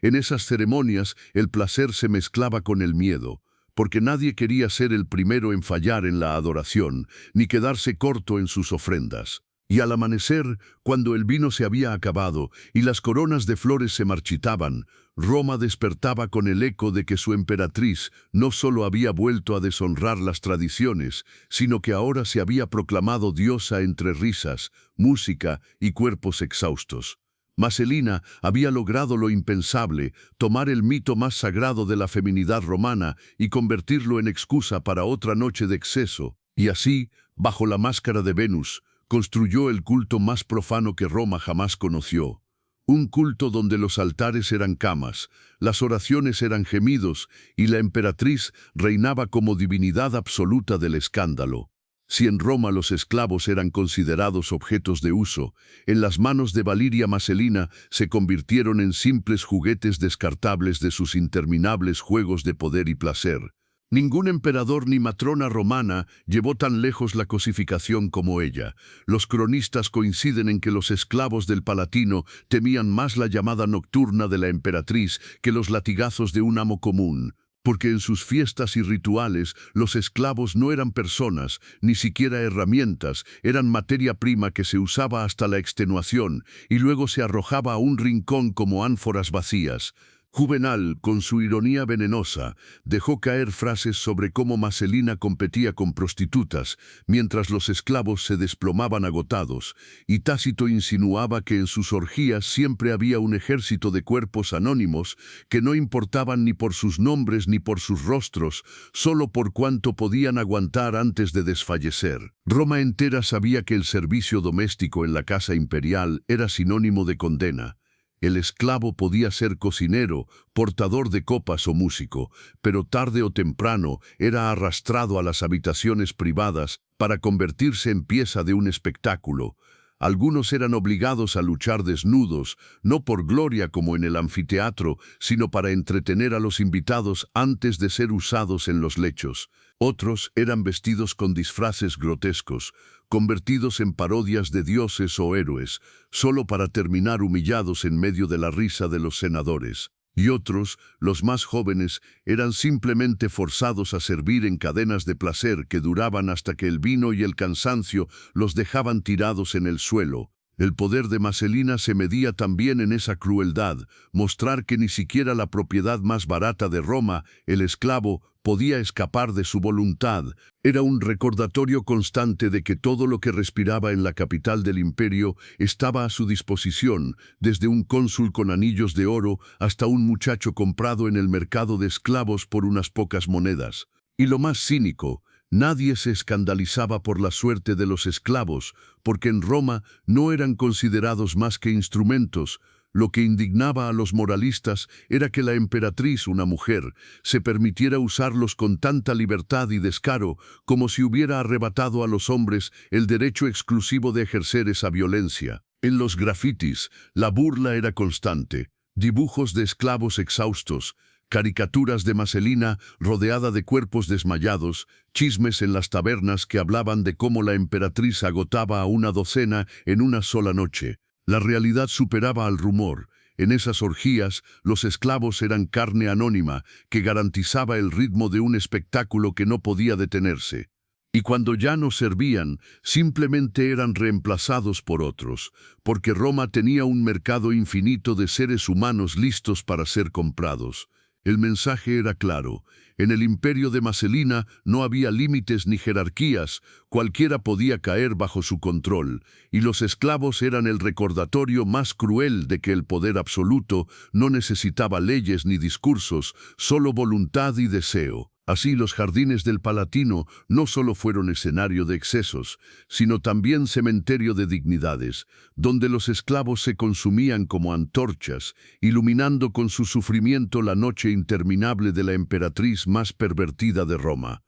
En esas ceremonias, el placer se mezclaba con el miedo, porque nadie quería ser el primero en fallar en la adoración, ni quedarse corto en sus ofrendas. Y al amanecer, cuando el vino se había acabado y las coronas de flores se marchitaban, Roma despertaba con el eco de que su emperatriz no solo había vuelto a deshonrar las tradiciones, sino que ahora se había proclamado diosa entre risas, música y cuerpos exhaustos. Maselina había logrado lo impensable, tomar el mito más sagrado de la feminidad romana y convertirlo en excusa para otra noche de exceso, y así, bajo la máscara de Venus, construyó el culto más profano que Roma jamás conoció. Un culto donde los altares eran camas, las oraciones eran gemidos y la emperatriz reinaba como divinidad absoluta del escándalo. Si en Roma los esclavos eran considerados objetos de uso, en las manos de Valiria Maselina se convirtieron en simples juguetes descartables de sus interminables juegos de poder y placer. Ningún emperador ni matrona romana llevó tan lejos la cosificación como ella. Los cronistas coinciden en que los esclavos del Palatino temían más la llamada nocturna de la emperatriz que los latigazos de un amo común, porque en sus fiestas y rituales los esclavos no eran personas, ni siquiera herramientas, eran materia prima que se usaba hasta la extenuación y luego se arrojaba a un rincón como ánforas vacías. Juvenal, con su ironía venenosa, dejó caer frases sobre cómo Maselina competía con prostitutas, mientras los esclavos se desplomaban agotados, y Tácito insinuaba que en sus orgías siempre había un ejército de cuerpos anónimos que no importaban ni por sus nombres ni por sus rostros, solo por cuánto podían aguantar antes de desfallecer. Roma entera sabía que el servicio doméstico en la casa imperial era sinónimo de condena. El esclavo podía ser cocinero, portador de copas o músico, pero tarde o temprano era arrastrado a las habitaciones privadas para convertirse en pieza de un espectáculo. Algunos eran obligados a luchar desnudos, no por gloria como en el anfiteatro, sino para entretener a los invitados antes de ser usados en los lechos. Otros eran vestidos con disfraces grotescos, convertidos en parodias de dioses o héroes, solo para terminar humillados en medio de la risa de los senadores. Y otros, los más jóvenes, eran simplemente forzados a servir en cadenas de placer que duraban hasta que el vino y el cansancio los dejaban tirados en el suelo. El poder de Maselina se medía también en esa crueldad, mostrar que ni siquiera la propiedad más barata de Roma, el esclavo, podía escapar de su voluntad. Era un recordatorio constante de que todo lo que respiraba en la capital del imperio estaba a su disposición, desde un cónsul con anillos de oro hasta un muchacho comprado en el mercado de esclavos por unas pocas monedas. Y lo más cínico, nadie se escandalizaba por la suerte de los esclavos, porque en Roma no eran considerados más que instrumentos. Lo que indignaba a los moralistas era que la emperatriz, una mujer, se permitiera usarlos con tanta libertad y descaro como si hubiera arrebatado a los hombres el derecho exclusivo de ejercer esa violencia. En los grafitis, la burla era constante. Dibujos de esclavos exhaustos, caricaturas de Maselina rodeada de cuerpos desmayados, chismes en las tabernas que hablaban de cómo la emperatriz agotaba a una docena en una sola noche. La realidad superaba al rumor. En esas orgías, los esclavos eran carne anónima que garantizaba el ritmo de un espectáculo que no podía detenerse. Y cuando ya no servían, simplemente eran reemplazados por otros, porque Roma tenía un mercado infinito de seres humanos listos para ser comprados. El mensaje era claro. En el imperio de Maselina no había límites ni jerarquías, cualquiera podía caer bajo su control, y los esclavos eran el recordatorio más cruel de que el poder absoluto no necesitaba leyes ni discursos, solo voluntad y deseo. Así los jardines del Palatino no solo fueron escenario de excesos, sino también cementerio de dignidades, donde los esclavos se consumían como antorchas, iluminando con su sufrimiento la noche interminable de la emperatriz más pervertida de Roma.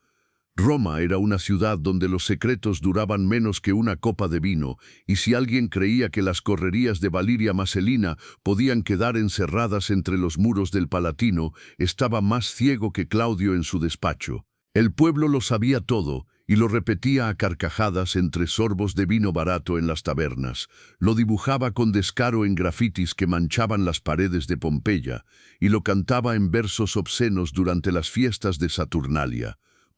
Roma era una ciudad donde los secretos duraban menos que una copa de vino, y si alguien creía que las correrías de Valiria Maselina podían quedar encerradas entre los muros del Palatino, estaba más ciego que Claudio en su despacho. El pueblo lo sabía todo, y lo repetía a carcajadas entre sorbos de vino barato en las tabernas. Lo dibujaba con descaro en grafitis que manchaban las paredes de Pompeya, y lo cantaba en versos obscenos durante las fiestas de Saturnalia.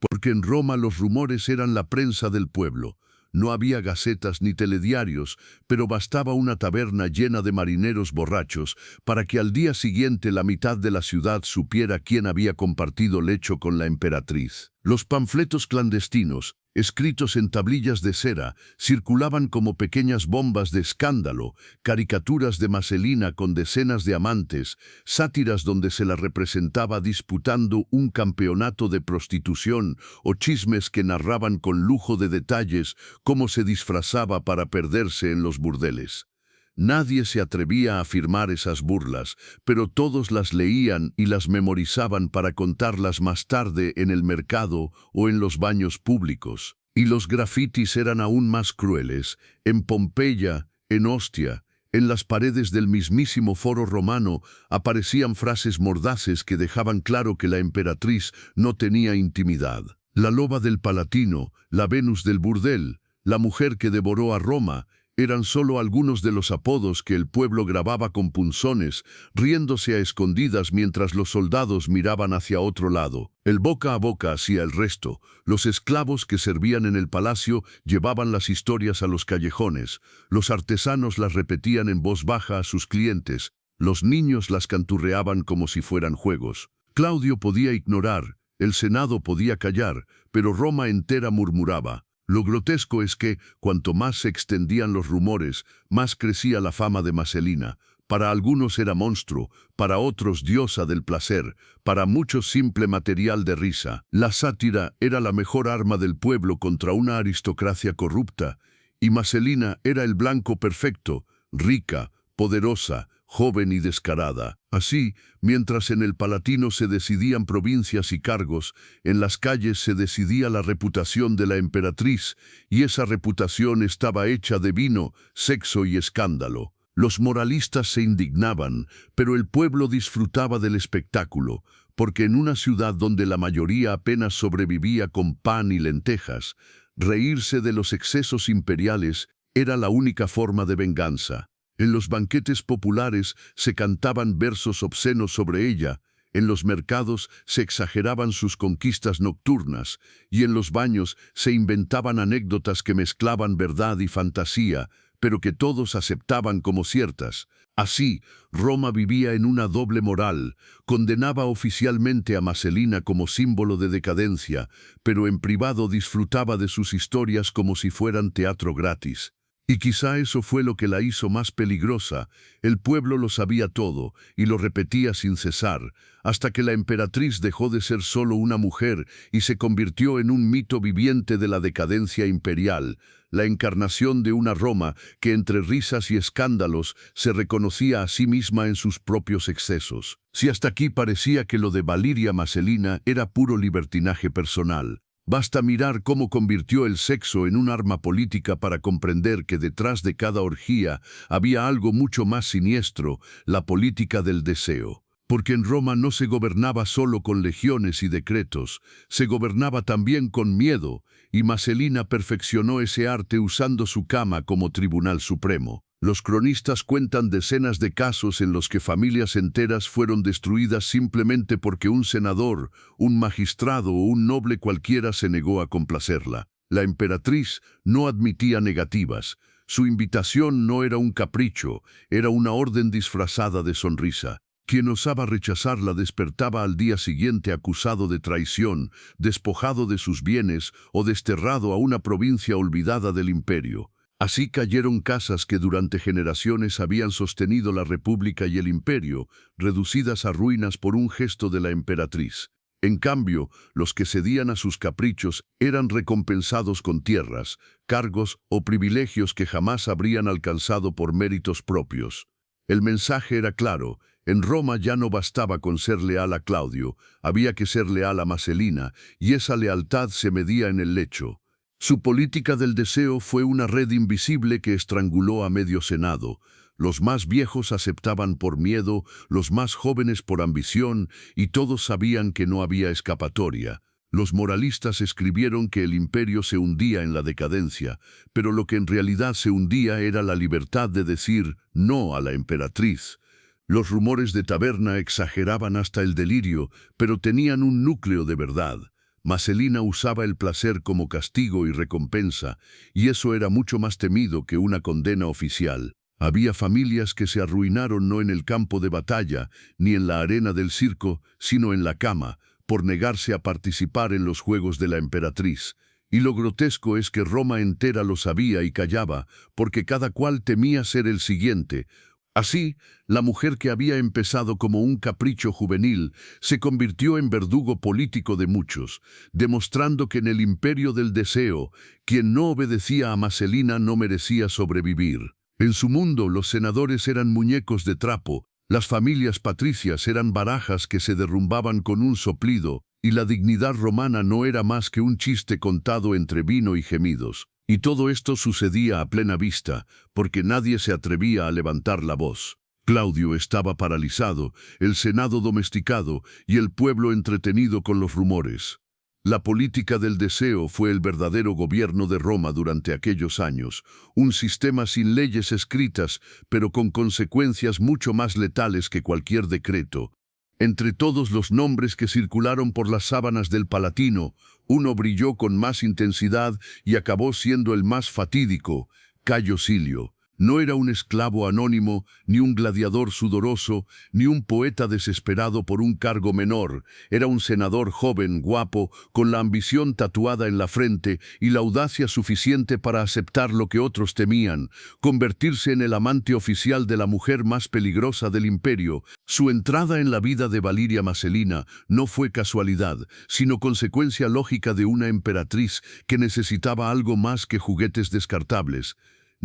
Porque en Roma los rumores eran la prensa del pueblo. No había gacetas ni telediarios, pero bastaba una taberna llena de marineros borrachos para que al día siguiente la mitad de la ciudad supiera quién había compartido lecho con la emperatriz. Los panfletos clandestinos, escritos en tablillas de cera, circulaban como pequeñas bombas de escándalo, caricaturas de Marcelina con decenas de amantes, sátiras donde se la representaba disputando un campeonato de prostitución o chismes que narraban con lujo de detalles cómo se disfrazaba para perderse en los burdeles. Nadie se atrevía a afirmar esas burlas, pero todos las leían y las memorizaban para contarlas más tarde en el mercado o en los baños públicos. Y los grafitis eran aún más crueles. En Pompeya, en Ostia, en las paredes del mismísimo Foro Romano aparecían frases mordaces que dejaban claro que la emperatriz no tenía intimidad. La loba del Palatino, la Venus del burdel, la mujer que devoró a Roma, eran solo algunos de los apodos que el pueblo grababa con punzones, riéndose a escondidas mientras los soldados miraban hacia otro lado. El boca a boca hacía el resto. Los esclavos que servían en el palacio llevaban las historias a los callejones. Los artesanos las repetían en voz baja a sus clientes. Los niños las canturreaban como si fueran juegos. Claudio podía ignorar, el Senado podía callar, pero Roma entera murmuraba. Lo grotesco es que, cuanto más se extendían los rumores, más crecía la fama de Marcelina. Para algunos era monstruo, para otros diosa del placer, para muchos simple material de risa. La sátira era la mejor arma del pueblo contra una aristocracia corrupta, y Marcelina era el blanco perfecto, rica, poderosa, joven y descarada. Así, mientras en el Palatino se decidían provincias y cargos, en las calles se decidía la reputación de la emperatriz, y esa reputación estaba hecha de vino, sexo y escándalo. Los moralistas se indignaban, pero el pueblo disfrutaba del espectáculo, porque en una ciudad donde la mayoría apenas sobrevivía con pan y lentejas, reírse de los excesos imperiales era la única forma de venganza. En los banquetes populares se cantaban versos obscenos sobre ella, en los mercados se exageraban sus conquistas nocturnas, y en los baños se inventaban anécdotas que mezclaban verdad y fantasía, pero que todos aceptaban como ciertas. Así, Roma vivía en una doble moral, condenaba oficialmente a Marcelina como símbolo de decadencia, pero en privado disfrutaba de sus historias como si fueran teatro gratis. Y quizá eso fue lo que la hizo más peligrosa. El pueblo lo sabía todo y lo repetía sin cesar, hasta que la emperatriz dejó de ser solo una mujer y se convirtió en un mito viviente de la decadencia imperial, la encarnación de una Roma que entre risas y escándalos se reconocía a sí misma en sus propios excesos. Si hasta aquí parecía que lo de Valeria Marcelina era puro libertinaje personal, basta mirar cómo convirtió el sexo en un arma política para comprender que detrás de cada orgía había algo mucho más siniestro, la política del deseo. Porque en Roma no se gobernaba solo con legiones y decretos, se gobernaba también con miedo, y Marcelina perfeccionó ese arte usando su cama como tribunal supremo. Los cronistas cuentan decenas de casos en los que familias enteras fueron destruidas simplemente porque un senador, un magistrado o un noble cualquiera se negó a complacerla. La emperatriz no admitía negativas. Su invitación no era un capricho, era una orden disfrazada de sonrisa. Quien osaba rechazarla despertaba al día siguiente acusado de traición, despojado de sus bienes o desterrado a una provincia olvidada del imperio. Así cayeron casas que durante generaciones habían sostenido la república y el imperio, reducidas a ruinas por un gesto de la emperatriz. En cambio, los que cedían a sus caprichos eran recompensados con tierras, cargos o privilegios que jamás habrían alcanzado por méritos propios. El mensaje era claro. En Roma ya no bastaba con ser leal a Claudio, había que ser leal a Marcelina, y esa lealtad se medía en el lecho. Su política del deseo fue una red invisible que estranguló a medio senado. Los más viejos aceptaban por miedo, los más jóvenes por ambición, y todos sabían que no había escapatoria. Los moralistas escribieron que el imperio se hundía en la decadencia, pero lo que en realidad se hundía era la libertad de decir no a la emperatriz. Los rumores de taberna exageraban hasta el delirio, pero tenían un núcleo de verdad. Marcelina usaba el placer como castigo y recompensa, y eso era mucho más temido que una condena oficial. Había familias que se arruinaron no en el campo de batalla, ni en la arena del circo, sino en la cama, por negarse a participar en los juegos de la emperatriz. Y lo grotesco es que Roma entera lo sabía y callaba, porque cada cual temía ser el siguiente. Así, la mujer que había empezado como un capricho juvenil se convirtió en verdugo político de muchos, demostrando que en el imperio del deseo, quien no obedecía a Marcelina no merecía sobrevivir. En su mundo, los senadores eran muñecos de trapo, las familias patricias eran barajas que se derrumbaban con un soplido, y la dignidad romana no era más que un chiste contado entre vino y gemidos. Y todo esto sucedía a plena vista, porque nadie se atrevía a levantar la voz. Claudio estaba paralizado, el Senado domesticado y el pueblo entretenido con los rumores. La política del deseo fue el verdadero gobierno de Roma durante aquellos años, un sistema sin leyes escritas, pero con consecuencias mucho más letales que cualquier decreto. Entre todos los nombres que circularon por las sábanas del Palatino, uno brilló con más intensidad y acabó siendo el más fatídico: Cayo Silio. No era un esclavo anónimo, ni un gladiador sudoroso, ni un poeta desesperado por un cargo menor. Era un senador joven, guapo, con la ambición tatuada en la frente y la audacia suficiente para aceptar lo que otros temían: convertirse en el amante oficial de la mujer más peligrosa del imperio. Su entrada en la vida de Valiria Marcelina no fue casualidad, sino consecuencia lógica de una emperatriz que necesitaba algo más que juguetes descartables.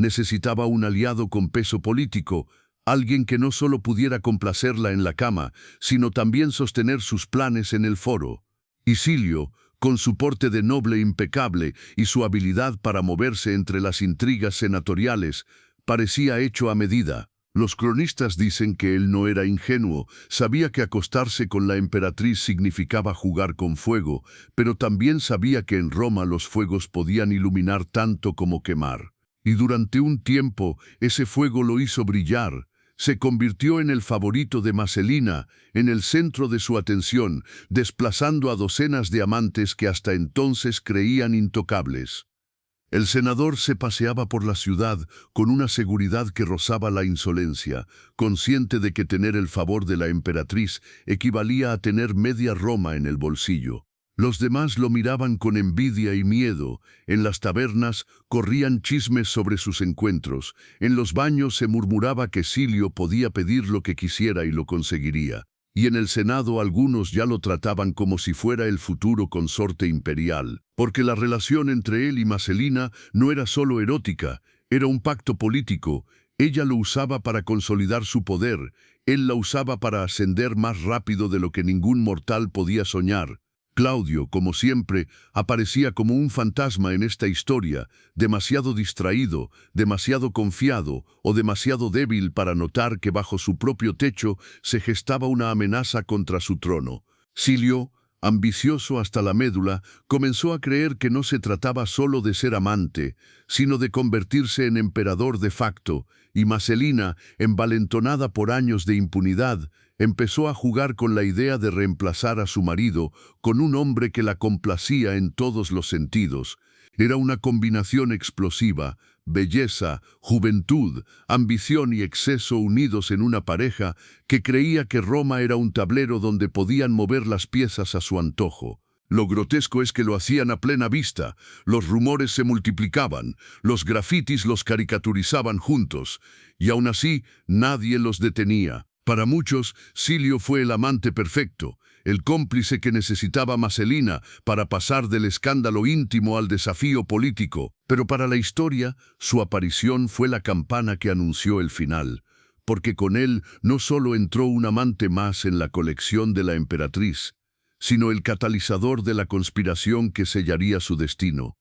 Necesitaba un aliado con peso político, alguien que no solo pudiera complacerla en la cama, sino también sostener sus planes en el foro. Y Silio, con su porte de noble impecable y su habilidad para moverse entre las intrigas senatoriales, parecía hecho a medida. Los cronistas dicen que él no era ingenuo, sabía que acostarse con la emperatriz significaba jugar con fuego, pero también sabía que en Roma los fuegos podían iluminar tanto como quemar. Y durante un tiempo ese fuego lo hizo brillar. Se convirtió en el favorito de Marcelina, en el centro de su atención, desplazando a docenas de amantes que hasta entonces creían intocables. El senador se paseaba por la ciudad con una seguridad que rozaba la insolencia, consciente de que tener el favor de la emperatriz equivalía a tener media Roma en el bolsillo. Los demás lo miraban con envidia y miedo. En las tabernas corrían chismes sobre sus encuentros. En los baños se murmuraba que Silio podía pedir lo que quisiera y lo conseguiría. Y en el Senado algunos ya lo trataban como si fuera el futuro consorte imperial, porque la relación entre él y Marcelina no era solo erótica, era un pacto político. Ella lo usaba para consolidar su poder, él la usaba para ascender más rápido de lo que ningún mortal podía soñar. Claudio, como siempre, aparecía como un fantasma en esta historia, demasiado distraído, demasiado confiado o demasiado débil para notar que bajo su propio techo se gestaba una amenaza contra su trono. Silio, ambicioso hasta la médula, comenzó a creer que no se trataba solo de ser amante, sino de convertirse en emperador de facto, y Marcelina, envalentonada por años de impunidad, empezó a jugar con la idea de reemplazar a su marido con un hombre que la complacía en todos los sentidos. Era una combinación explosiva: belleza, juventud, ambición y exceso unidos en una pareja que creía que Roma era un tablero donde podían mover las piezas a su antojo. Lo grotesco es que lo hacían a plena vista. Los rumores se multiplicaban, los grafitis los caricaturizaban juntos, y aún así nadie los detenía. Para muchos, Silio fue el amante perfecto, el cómplice que necesitaba Marcelina para pasar del escándalo íntimo al desafío político. Pero para la historia, su aparición fue la campana que anunció el final, porque con él no solo entró un amante más en la colección de la emperatriz, sino el catalizador de la conspiración que sellaría su destino.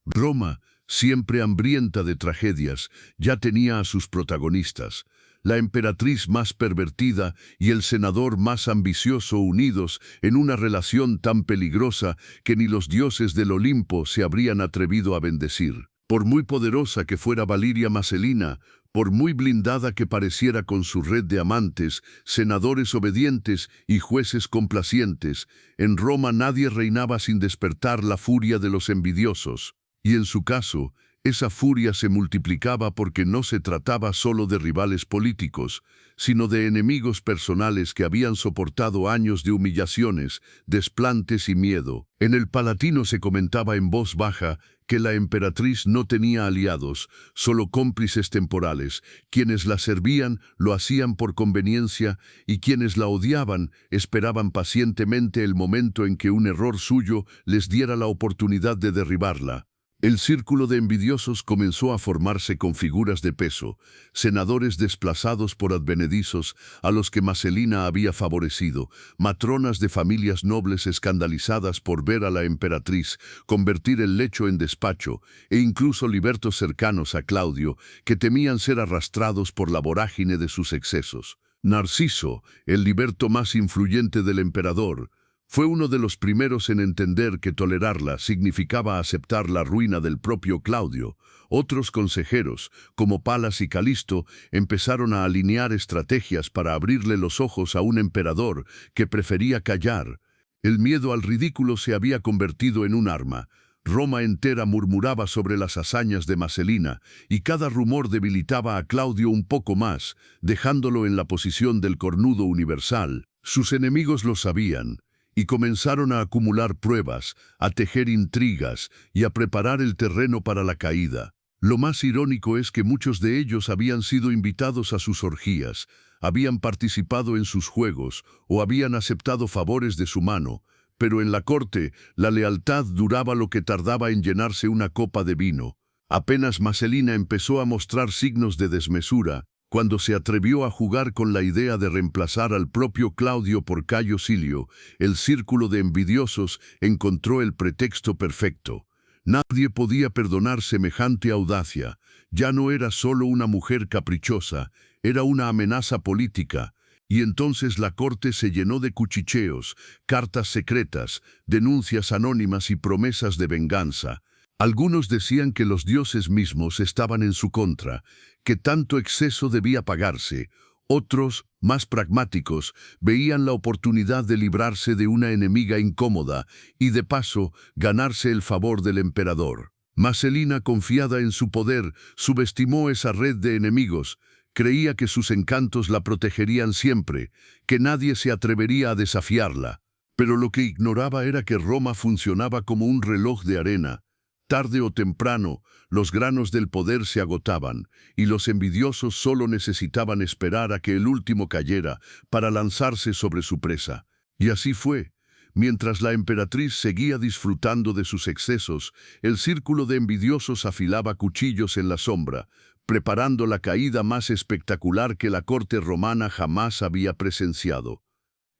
Roma, siempre hambrienta de tragedias, ya tenía a sus protagonistas: la emperatriz más pervertida y el senador más ambicioso unidos en una relación tan peligrosa que ni los dioses del Olimpo se habrían atrevido a bendecir. Por muy poderosa que fuera Valiria Marcelina, por muy blindada que pareciera con su red de amantes, senadores obedientes y jueces complacientes, en Roma nadie reinaba sin despertar la furia de los envidiosos. Y en su caso, esa furia se multiplicaba porque no se trataba solo de rivales políticos, sino de enemigos personales que habían soportado años de humillaciones, desplantes y miedo. En el Palatino se comentaba en voz baja que la emperatriz no tenía aliados, solo cómplices temporales. Quienes la servían lo hacían por conveniencia y quienes la odiaban esperaban pacientemente el momento en que un error suyo les diera la oportunidad de derribarla. El círculo de envidiosos comenzó a formarse con figuras de peso, senadores desplazados por advenedizos a los que Marcelina había favorecido, matronas de familias nobles escandalizadas por ver a la emperatriz convertir el lecho en despacho, e incluso libertos cercanos a Claudio, que temían ser arrastrados por la vorágine de sus excesos. Narciso, el liberto más influyente del emperador, fue uno de los primeros en entender que tolerarla significaba aceptar la ruina del propio Claudio. Otros consejeros, como Palas y Calisto, empezaron a alinear estrategias para abrirle los ojos a un emperador que prefería callar. El miedo al ridículo se había convertido en un arma. Roma entera murmuraba sobre las hazañas de Marcelina, y cada rumor debilitaba a Claudio un poco más, dejándolo en la posición del cornudo universal. Sus enemigos lo sabían, y comenzaron a acumular pruebas, a tejer intrigas y a preparar el terreno para la caída. Lo más irónico es que muchos de ellos habían sido invitados a sus orgías, habían participado en sus juegos o habían aceptado favores de su mano, pero en la corte la lealtad duraba lo que tardaba en llenarse una copa de vino. Apenas Marcelina empezó a mostrar signos de desmesura, cuando se atrevió a jugar con la idea de reemplazar al propio Claudio por Cayo Silio, el círculo de envidiosos encontró el pretexto perfecto. Nadie podía perdonar semejante audacia. Ya no era solo una mujer caprichosa, era una amenaza política. Y entonces la corte se llenó de cuchicheos, cartas secretas, denuncias anónimas y promesas de venganza. Algunos decían que los dioses mismos estaban en su contra, que tanto exceso debía pagarse. Otros, más pragmáticos, veían la oportunidad de librarse de una enemiga incómoda y, de paso, ganarse el favor del emperador. Marcelina, confiada en su poder, subestimó esa red de enemigos. Creía que sus encantos la protegerían siempre, que nadie se atrevería a desafiarla. Pero lo que ignoraba era que Roma funcionaba como un reloj de arena. Tarde o temprano, los granos del poder se agotaban, y los envidiosos solo necesitaban esperar a que el último cayera para lanzarse sobre su presa. Y así fue. Mientras la emperatriz seguía disfrutando de sus excesos, el círculo de envidiosos afilaba cuchillos en la sombra, preparando la caída más espectacular que la corte romana jamás había presenciado.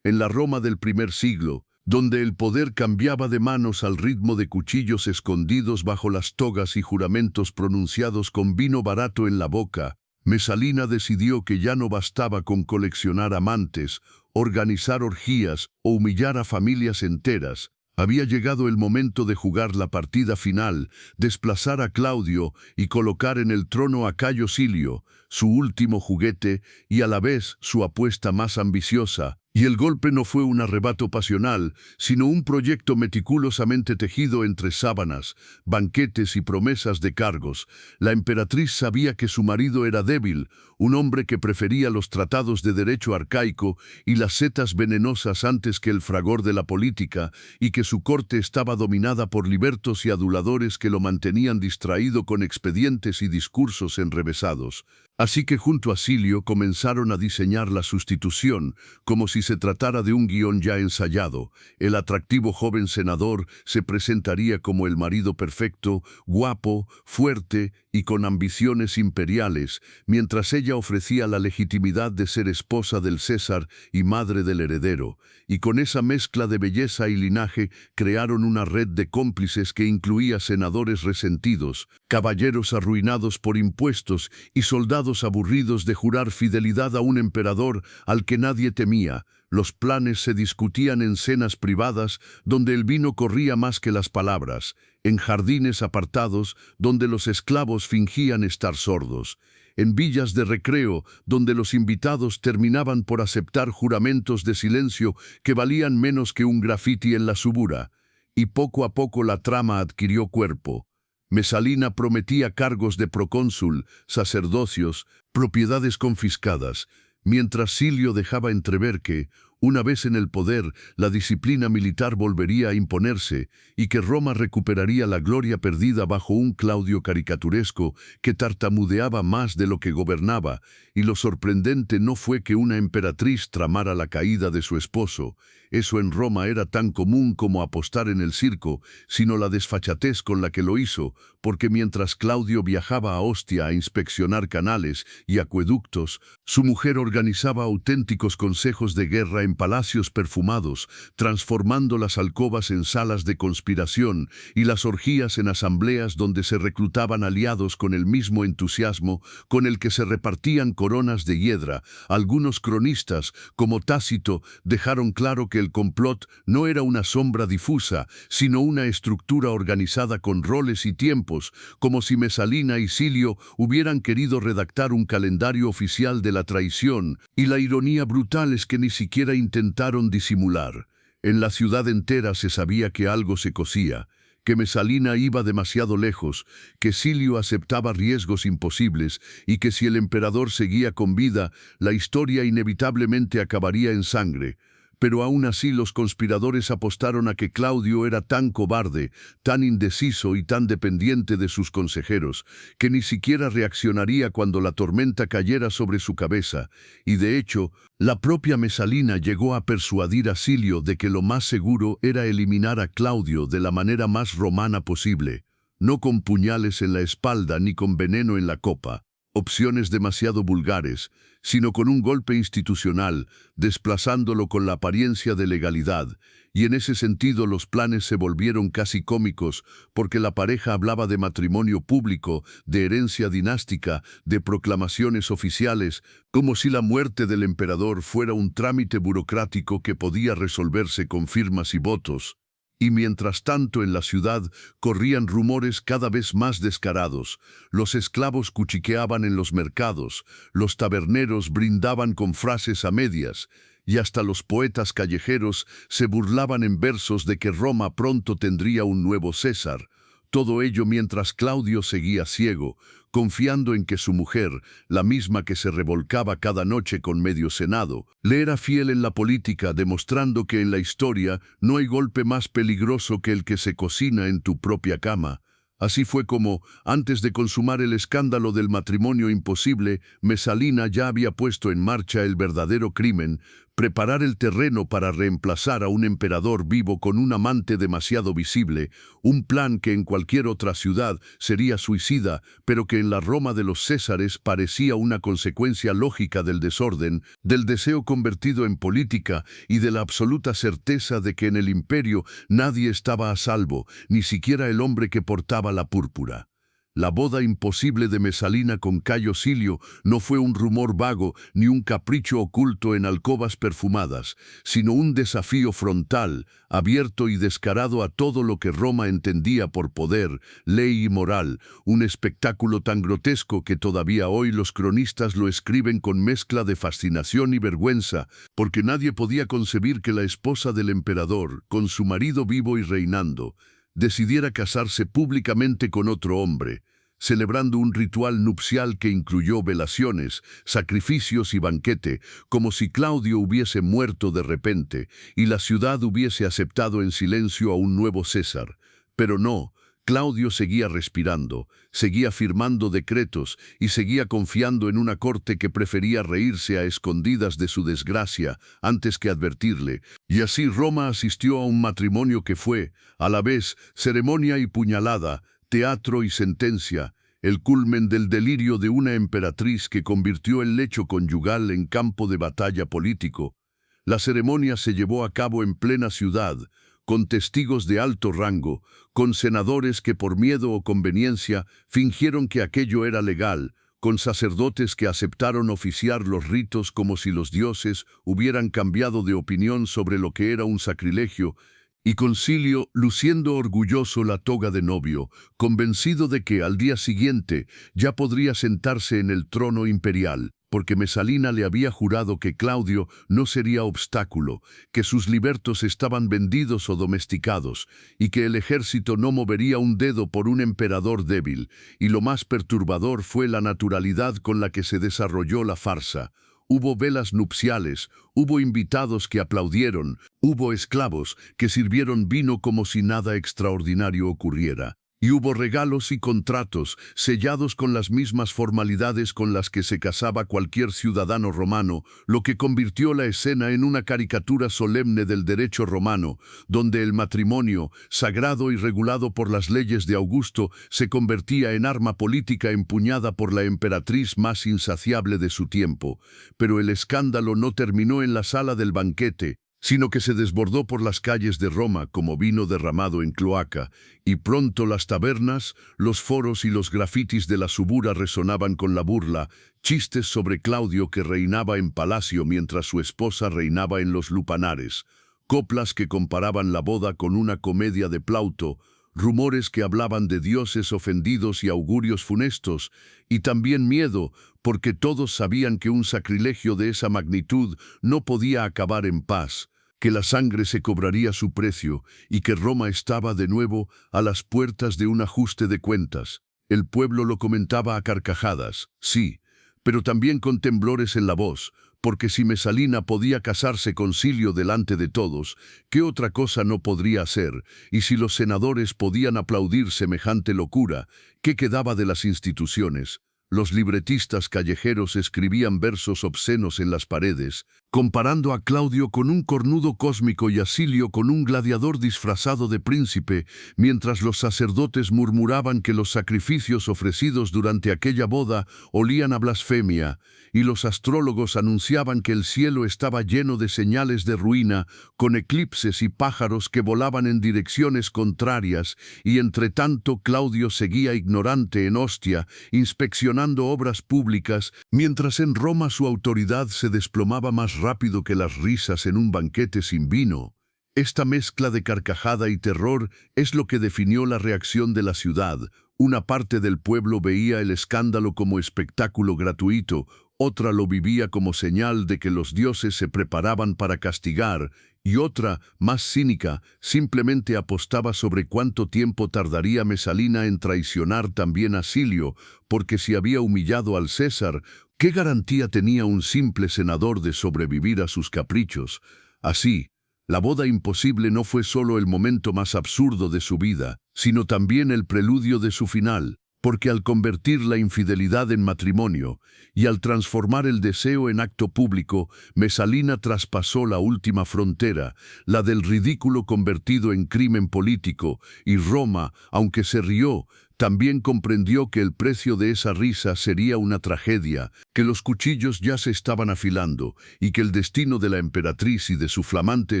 En la Roma del primer siglo, donde el poder cambiaba de manos al ritmo de cuchillos escondidos bajo las togas y juramentos pronunciados con vino barato en la boca, Mesalina decidió que ya no bastaba con coleccionar amantes, organizar orgías o humillar a familias enteras. Había llegado el momento de jugar la partida final, desplazar a Claudio y colocar en el trono a Cayo Silio, su último juguete y a la vez su apuesta más ambiciosa. Y el golpe no fue un arrebato pasional, sino un proyecto meticulosamente tejido entre sábanas, banquetes y promesas de cargos. La emperatriz sabía que su marido era débil, un hombre que prefería los tratados de derecho arcaico y las setas venenosas antes que el fragor de la política, y que su corte estaba dominada por libertos y aduladores que lo mantenían distraído con expedientes y discursos enrevesados. Así que junto a Silio comenzaron a diseñar la sustitución, como si se tratara de un guión ya ensayado. El atractivo joven senador se presentaría como el marido perfecto, guapo, fuerte y con ambiciones imperiales, mientras ella ofrecía la legitimidad de ser esposa del César y madre del heredero. Y con esa mezcla de belleza y linaje crearon una red de cómplices que incluía senadores resentidos, caballeros arruinados por impuestos y soldados aburridos de jurar fidelidad a un emperador al que nadie temía. Los planes se discutían en cenas privadas donde el vino corría más que las palabras, en jardines apartados donde los esclavos fingían estar sordos, en villas de recreo donde los invitados terminaban por aceptar juramentos de silencio que valían menos que un grafiti en la subura. Y poco a poco la trama adquirió cuerpo. Mesalina prometía cargos de procónsul, sacerdocios, propiedades confiscadas, mientras Silio dejaba entrever que, una vez en el poder, la disciplina militar volvería a imponerse y que Roma recuperaría la gloria perdida bajo un Claudio caricaturesco que tartamudeaba más de lo que gobernaba, y lo sorprendente no fue que una emperatriz tramara la caída de su esposo. Eso en Roma era tan común como apostar en el circo, sino la desfachatez con la que lo hizo, porque mientras Claudio viajaba a Ostia a inspeccionar canales y acueductos, su mujer organizaba auténticos consejos de guerra en palacios perfumados, transformando las alcobas en salas de conspiración y las orgías en asambleas donde se reclutaban aliados con el mismo entusiasmo con el que se repartían coronas de hiedra. Algunos cronistas, como Tácito, dejaron claro que el complot no era una sombra difusa, sino una estructura organizada con roles y tiempos, como si Mesalina y Silio hubieran querido redactar un calendario oficial de la traición, y la ironía brutal es que ni siquiera intentaron disimular. En la ciudad entera se sabía que algo se cosía, que Mesalina iba demasiado lejos, que Silio aceptaba riesgos imposibles y que si el emperador seguía con vida, la historia inevitablemente acabaría en sangre. Pero aún así los conspiradores apostaron a que Claudio era tan cobarde, tan indeciso y tan dependiente de sus consejeros, que ni siquiera reaccionaría cuando la tormenta cayera sobre su cabeza, y de hecho, la propia Mesalina llegó a persuadir a Silio de que lo más seguro era eliminar a Claudio de la manera más romana posible, no con puñales en la espalda ni con veneno en la copa, opciones demasiado vulgares, sino con un golpe institucional, desplazándolo con la apariencia de legalidad, y en ese sentido los planes se volvieron casi cómicos, porque la pareja hablaba de matrimonio público, de herencia dinástica, de proclamaciones oficiales, como si la muerte del emperador fuera un trámite burocrático que podía resolverse con firmas y votos. Y mientras tanto en la ciudad corrían rumores cada vez más descarados. Los esclavos cuchiqueaban en los mercados, los taberneros brindaban con frases a medias, y hasta los poetas callejeros se burlaban en versos de que Roma pronto tendría un nuevo César. Todo ello mientras Claudio seguía ciego, confiando en que su mujer, la misma que se revolcaba cada noche con medio senado, le era fiel en la política, demostrando que en la historia no hay golpe más peligroso que el que se cocina en tu propia cama. Así fue como, antes de consumar el escándalo del matrimonio imposible, Mesalina ya había puesto en marcha el verdadero crimen: preparar el terreno para reemplazar a un emperador vivo con un amante demasiado visible, un plan que en cualquier otra ciudad sería suicida, pero que en la Roma de los Césares parecía una consecuencia lógica del desorden, del deseo convertido en política y de la absoluta certeza de que en el imperio nadie estaba a salvo, ni siquiera el hombre que portaba la púrpura. La boda imposible de Mesalina con Cayo Silio no fue un rumor vago ni un capricho oculto en alcobas perfumadas, sino un desafío frontal, abierto y descarado a todo lo que Roma entendía por poder, ley y moral, un espectáculo tan grotesco que todavía hoy los cronistas lo escriben con mezcla de fascinación y vergüenza, porque nadie podía concebir que la esposa del emperador, con su marido vivo y reinando, decidiera casarse públicamente con otro hombre, celebrando un ritual nupcial que incluyó velaciones, sacrificios y banquete, como si Claudio hubiese muerto de repente y la ciudad hubiese aceptado en silencio a un nuevo César. Pero no, Claudio seguía respirando, seguía firmando decretos y seguía confiando en una corte que prefería reírse a escondidas de su desgracia antes que advertirle. Y así Roma asistió a un matrimonio que fue, a la vez, ceremonia y puñalada, teatro y sentencia, el culmen del delirio de una emperatriz que convirtió el lecho conyugal en campo de batalla político. La ceremonia se llevó a cabo en plena ciudad, con testigos de alto rango, con senadores que por miedo o conveniencia fingieron que aquello era legal, con sacerdotes que aceptaron oficiar los ritos como si los dioses hubieran cambiado de opinión sobre lo que era un sacrilegio, y con Silio luciendo orgulloso la toga de novio, convencido de que al día siguiente ya podría sentarse en el trono imperial. porque Mesalina le había jurado que Claudio no sería obstáculo, que sus libertos estaban vendidos o domesticados, y que el ejército no movería un dedo por un emperador débil, y lo más perturbador fue la naturalidad con la que se desarrolló la farsa. Hubo velas nupciales, hubo invitados que aplaudieron, hubo esclavos que sirvieron vino como si nada extraordinario ocurriera. Y hubo regalos y contratos sellados con las mismas formalidades con las que se casaba cualquier ciudadano romano, lo que convirtió la escena en una caricatura solemne del derecho romano, donde el matrimonio, sagrado y regulado por las leyes de Augusto, se convertía en arma política empuñada por la emperatriz más insaciable de su tiempo. Pero el escándalo no terminó en la sala del banquete, sino que se desbordó por las calles de Roma como vino derramado en cloaca, y pronto las tabernas, los foros y los grafitis de la subura resonaban con la burla, chistes sobre Claudio que reinaba en palacio mientras su esposa reinaba en los lupanares, coplas que comparaban la boda con una comedia de Plauto, rumores que hablaban de dioses ofendidos y augurios funestos, y también miedo, porque todos sabían que un sacrilegio de esa magnitud no podía acabar en paz, que la sangre se cobraría su precio y que Roma estaba de nuevo a las puertas de un ajuste de cuentas. El pueblo lo comentaba a carcajadas, sí, pero también con temblores en la voz, porque si Mesalina podía casarse con Silio delante de todos, ¿qué otra cosa no podría hacer? Y si los senadores podían aplaudir semejante locura, ¿qué quedaba de las instituciones? Los libretistas callejeros escribían versos obscenos en las paredes, comparando a Claudio con un cornudo cósmico y a Silio con un gladiador disfrazado de príncipe, mientras los sacerdotes murmuraban que los sacrificios ofrecidos durante aquella boda olían a blasfemia, y los astrólogos anunciaban que el cielo estaba lleno de señales de ruina, con eclipses y pájaros que volaban en direcciones contrarias, y entre tanto Claudio seguía ignorante en Ostia, inspeccionando obras públicas, mientras en Roma su autoridad se desplomaba más rápido que las risas en un banquete sin vino. Esta mezcla de carcajada y terror es lo que definió la reacción de la ciudad. Una parte del pueblo veía el escándalo como espectáculo gratuito, otra lo vivía como señal de que los dioses se preparaban para castigar, y otra, más cínica, simplemente apostaba sobre cuánto tiempo tardaría Mesalina en traicionar también a Silio, porque si había humillado al César, ¿qué garantía tenía un simple senador de sobrevivir a sus caprichos? Así, la boda imposible no fue solo el momento más absurdo de su vida, sino también el preludio de su final, porque al convertir la infidelidad en matrimonio y al transformar el deseo en acto público, Mesalina traspasó la última frontera, la del ridículo convertido en crimen político, y Roma, aunque se rió, también comprendió que el precio de esa risa sería una tragedia, que los cuchillos ya se estaban afilando y que el destino de la emperatriz y de su flamante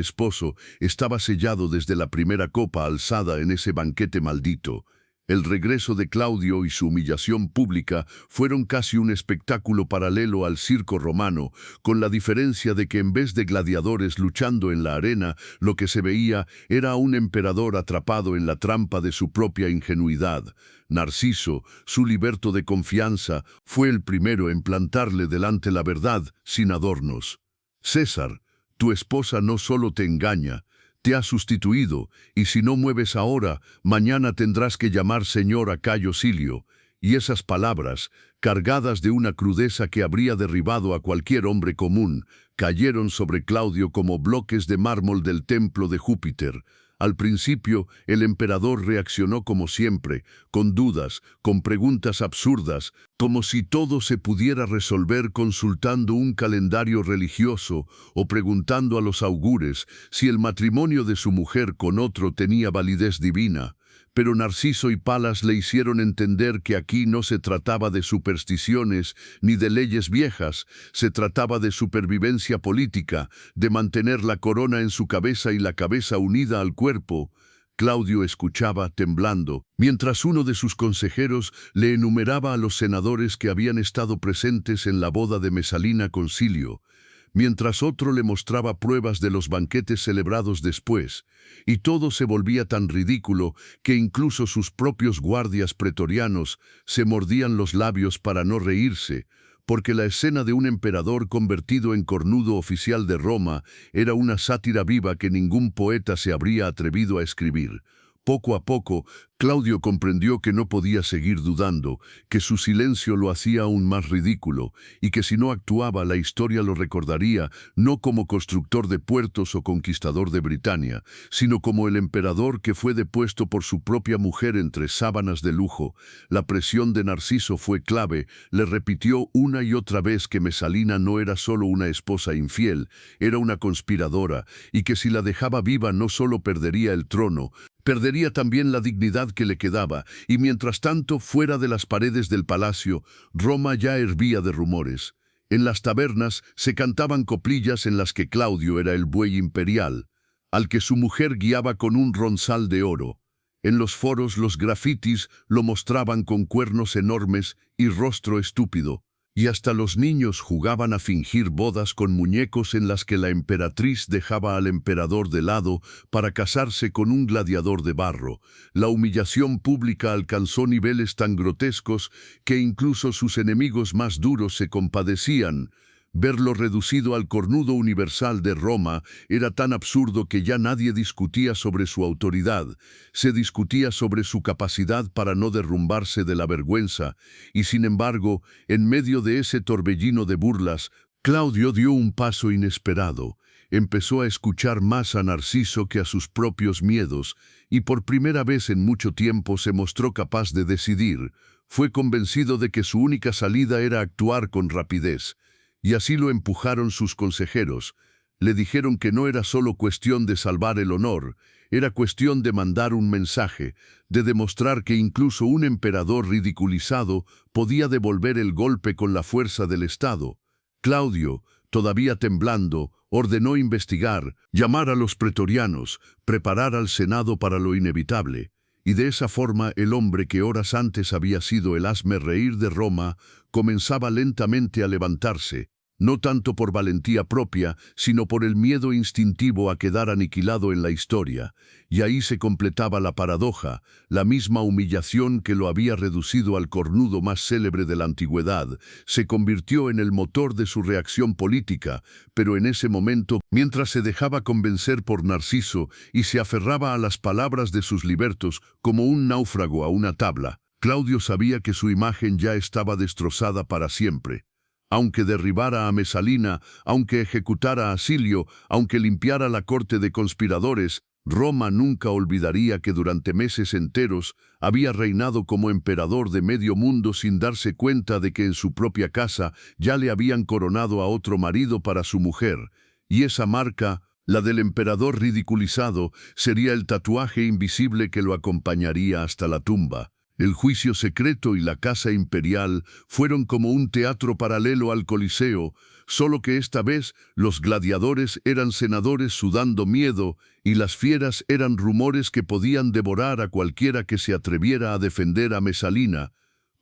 esposo estaba sellado desde la primera copa alzada en ese banquete maldito. El regreso de Claudio y su humillación pública fueron casi un espectáculo paralelo al circo romano, con la diferencia de que en vez de gladiadores luchando en la arena, lo que se veía era a un emperador atrapado en la trampa de su propia ingenuidad. Narciso, su liberto de confianza, fue el primero en plantarle delante la verdad, sin adornos. César, tu esposa no solo te engaña, te ha sustituido, y si no mueves ahora, mañana tendrás que llamar señor a Cayo Silio. Y esas palabras, cargadas de una crudeza que habría derribado a cualquier hombre común, cayeron sobre Claudio como bloques de mármol del templo de Júpiter. Al principio, el emperador reaccionó como siempre, con dudas, con preguntas absurdas, como si todo se pudiera resolver consultando un calendario religioso o preguntando a los augures si el matrimonio de su mujer con otro tenía validez divina. Pero Narciso y Palas le hicieron entender que aquí no se trataba de supersticiones ni de leyes viejas, se trataba de supervivencia política, de mantener la corona en su cabeza y la cabeza unida al cuerpo. Claudio escuchaba, temblando, mientras uno de sus consejeros le enumeraba a los senadores que habían estado presentes en la boda de Mesalina con Silio, mientras otro le mostraba pruebas de los banquetes celebrados después, y todo se volvía tan ridículo que incluso sus propios guardias pretorianos se mordían los labios para no reírse, porque la escena de un emperador convertido en cornudo oficial de Roma era una sátira viva que ningún poeta se habría atrevido a escribir. Poco a poco, Claudio comprendió que no podía seguir dudando, que su silencio lo hacía aún más ridículo, y que si no actuaba la historia lo recordaría no como constructor de puertos o conquistador de Britania, sino como el emperador que fue depuesto por su propia mujer entre sábanas de lujo. La presión de Narciso fue clave, le repitió una y otra vez que Mesalina no era solo una esposa infiel, era una conspiradora, y que si la dejaba viva no solo perdería el trono, perdería también la dignidad que le quedaba, y mientras tanto, fuera de las paredes del palacio, Roma ya hervía de rumores. En las tabernas se cantaban coplillas en las que Claudio era el buey imperial, al que su mujer guiaba con un ronzal de oro. En los foros los grafitis lo mostraban con cuernos enormes y rostro estúpido, y hasta los niños jugaban a fingir bodas con muñecos en las que la emperatriz dejaba al emperador de lado para casarse con un gladiador de barro. La humillación pública alcanzó niveles tan grotescos que incluso sus enemigos más duros se compadecían. Verlo reducido al cornudo universal de Roma era tan absurdo que ya nadie discutía sobre su autoridad, se discutía sobre su capacidad para no derrumbarse de la vergüenza, y sin embargo, en medio de ese torbellino de burlas, Claudio dio un paso inesperado. Empezó a escuchar más a Narciso que a sus propios miedos, y por primera vez en mucho tiempo se mostró capaz de decidir. Fue convencido de que su única salida era actuar con rapidez. Y así lo empujaron sus consejeros. Le dijeron que no era solo cuestión de salvar el honor, era cuestión de mandar un mensaje, de demostrar que incluso un emperador ridiculizado podía devolver el golpe con la fuerza del Estado. Claudio, todavía temblando, ordenó investigar, llamar a los pretorianos, preparar al Senado para lo inevitable. Y de esa forma el hombre que horas antes había sido el hazmerreír de Roma comenzaba lentamente a levantarse, no tanto por valentía propia, sino por el miedo instintivo a quedar aniquilado en la historia. Y ahí se completaba la paradoja, la misma humillación que lo había reducido al cornudo más célebre de la antigüedad, se convirtió en el motor de su reacción política, pero en ese momento, mientras se dejaba convencer por Narciso y se aferraba a las palabras de sus libertos como un náufrago a una tabla, Claudio sabía que su imagen ya estaba destrozada para siempre. Aunque derribara a Mesalina, aunque ejecutara a Silio, aunque limpiara la corte de conspiradores, Roma nunca olvidaría que durante meses enteros había reinado como emperador de medio mundo sin darse cuenta de que en su propia casa ya le habían coronado a otro marido para su mujer, y esa marca, la del emperador ridiculizado, sería el tatuaje invisible que lo acompañaría hasta la tumba. El juicio secreto y la casa imperial fueron como un teatro paralelo al Coliseo, solo que esta vez los gladiadores eran senadores sudando miedo y las fieras eran rumores que podían devorar a cualquiera que se atreviera a defender a Mesalina.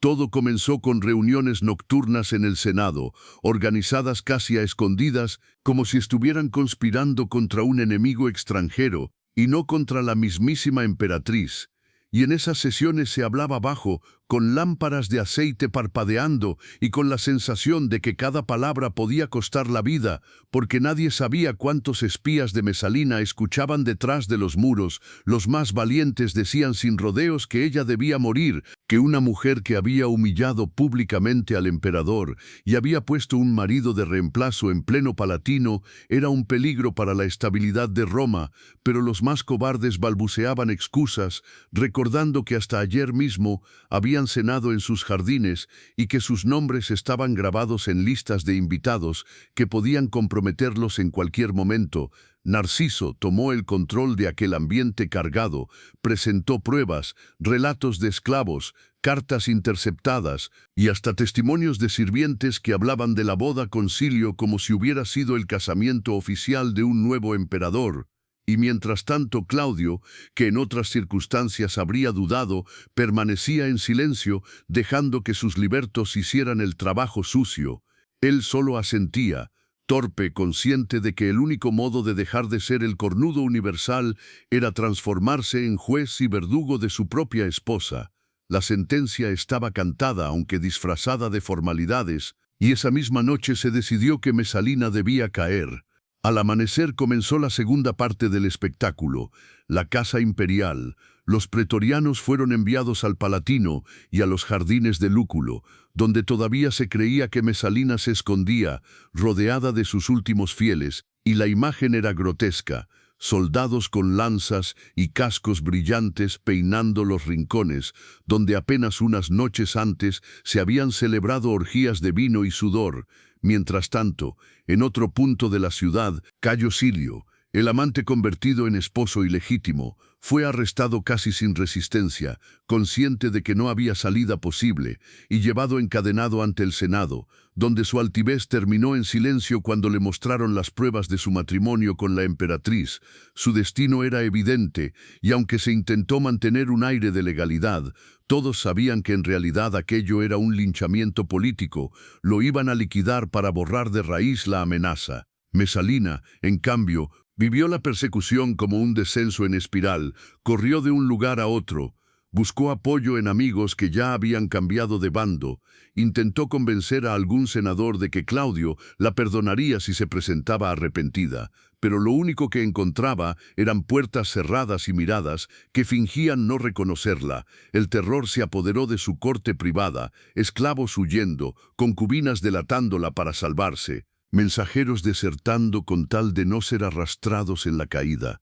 Todo comenzó con reuniones nocturnas en el Senado, organizadas casi a escondidas, como si estuvieran conspirando contra un enemigo extranjero y no contra la mismísima emperatriz. Y en esas sesiones se hablaba bajo, con lámparas de aceite parpadeando y con la sensación de que cada palabra podía costar la vida, porque nadie sabía cuántos espías de Mesalina escuchaban detrás de los muros. Los más valientes decían sin rodeos que ella debía morir, que una mujer que había humillado públicamente al emperador y había puesto un marido de reemplazo en pleno Palatino era un peligro para la estabilidad de Roma, pero los más cobardes balbuceaban excusas, recordando que hasta ayer mismo habían cenado en sus jardines y que sus nombres estaban grabados en listas de invitados que podían comprometerlos en cualquier momento. Narciso tomó el control de aquel ambiente cargado, presentó pruebas, relatos de esclavos, cartas interceptadas y hasta testimonios de sirvientes que hablaban de la boda con Silio como si hubiera sido el casamiento oficial de un nuevo emperador. Y mientras tanto Claudio, que en otras circunstancias habría dudado, permanecía en silencio, dejando que sus libertos hicieran el trabajo sucio. Él solo asentía, torpe, consciente de que el único modo de dejar de ser el cornudo universal era transformarse en juez y verdugo de su propia esposa. La sentencia estaba cantada, aunque disfrazada de formalidades. y esa misma noche se decidió que Mesalina debía caer. Al amanecer comenzó la segunda parte del espectáculo, la casa imperial. Los pretorianos fueron enviados al Palatino y a los jardines de Lúculo, donde todavía se creía que Mesalina se escondía, rodeada de sus últimos fieles, y la imagen era grotesca. Soldados con lanzas y cascos brillantes peinando los rincones, donde apenas unas noches antes se habían celebrado orgías de vino y sudor. Mientras tanto, en otro punto de la ciudad, Cayo Silio, el amante convertido en esposo ilegítimo, fue arrestado casi sin resistencia, consciente de que no había salida posible, y llevado encadenado ante el Senado, donde su altivez terminó en silencio cuando le mostraron las pruebas de su matrimonio con la emperatriz. Su destino era evidente, y aunque se intentó mantener un aire de legalidad, todos sabían que en realidad aquello era un linchamiento político, lo iban a liquidar para borrar de raíz la amenaza. Mesalina, en cambio, vivió la persecución como un descenso en espiral, corrió de un lugar a otro, buscó apoyo en amigos que ya habían cambiado de bando, intentó convencer a algún senador de que Claudio la perdonaría si se presentaba arrepentida, pero lo único que encontraba eran puertas cerradas y miradas que fingían no reconocerla. El terror se apoderó de su corte privada, esclavos huyendo, concubinas delatándola para salvarse, mensajeros desertando con tal de no ser arrastrados en la caída.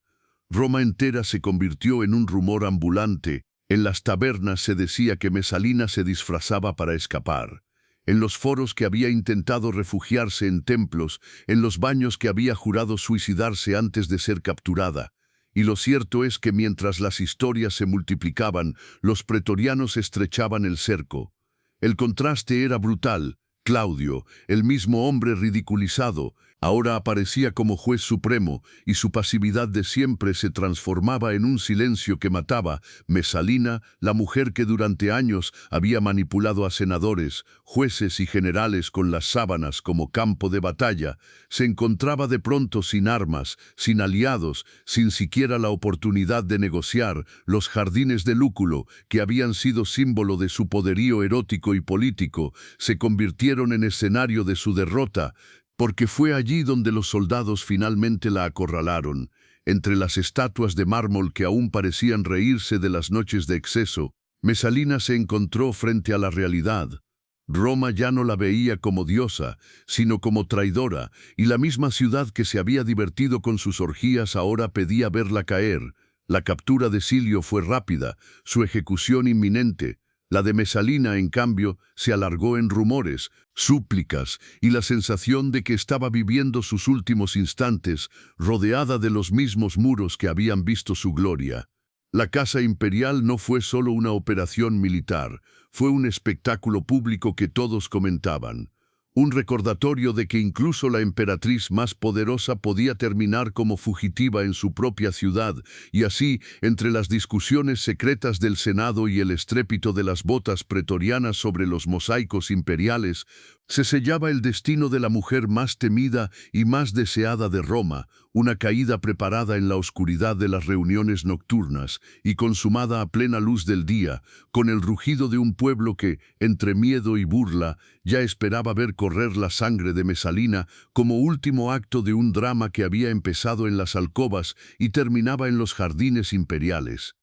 Roma entera se convirtió en un rumor ambulante. En las tabernas se decía que Mesalina se disfrazaba para escapar. En los foros que había intentado refugiarse en templos, en los baños que había jurado suicidarse antes de ser capturada. Y lo cierto es que mientras las historias se multiplicaban, los pretorianos estrechaban el cerco. El contraste era brutal. Claudio, el mismo hombre ridiculizado, ahora aparecía como juez supremo, y su pasividad de siempre se transformaba en un silencio que mataba. Mesalina, la mujer que durante años había manipulado a senadores, jueces y generales con las sábanas como campo de batalla, se encontraba de pronto sin armas, sin aliados, sin siquiera la oportunidad de negociar. Los jardines de Lúculo, que habían sido símbolo de su poderío erótico y político, se convirtieron en escenario de su derrota, porque fue allí donde los soldados finalmente la acorralaron. Entre las estatuas de mármol que aún parecían reírse de las noches de exceso, Mesalina se encontró frente a la realidad. Roma ya no la veía como diosa, sino como traidora, y la misma ciudad que se había divertido con sus orgías ahora pedía verla caer. La captura de Silio fue rápida, su ejecución inminente. La de Mesalina, en cambio, se alargó en rumores, súplicas y la sensación de que estaba viviendo sus últimos instantes, rodeada de los mismos muros que habían visto su gloria. La Casa Imperial no fue solo una operación militar, fue un espectáculo público que todos comentaban. Un recordatorio de que incluso la emperatriz más poderosa podía terminar como fugitiva en su propia ciudad, y así, entre las discusiones secretas del Senado y el estrépito de las botas pretorianas sobre los mosaicos imperiales, se sellaba el destino de la mujer más temida y más deseada de Roma, una caída preparada en la oscuridad de las reuniones nocturnas y consumada a plena luz del día, con el rugido de un pueblo que, entre miedo y burla, ya esperaba ver correr la sangre de Mesalina como último acto de un drama que había empezado en las alcobas y terminaba en los jardines imperiales.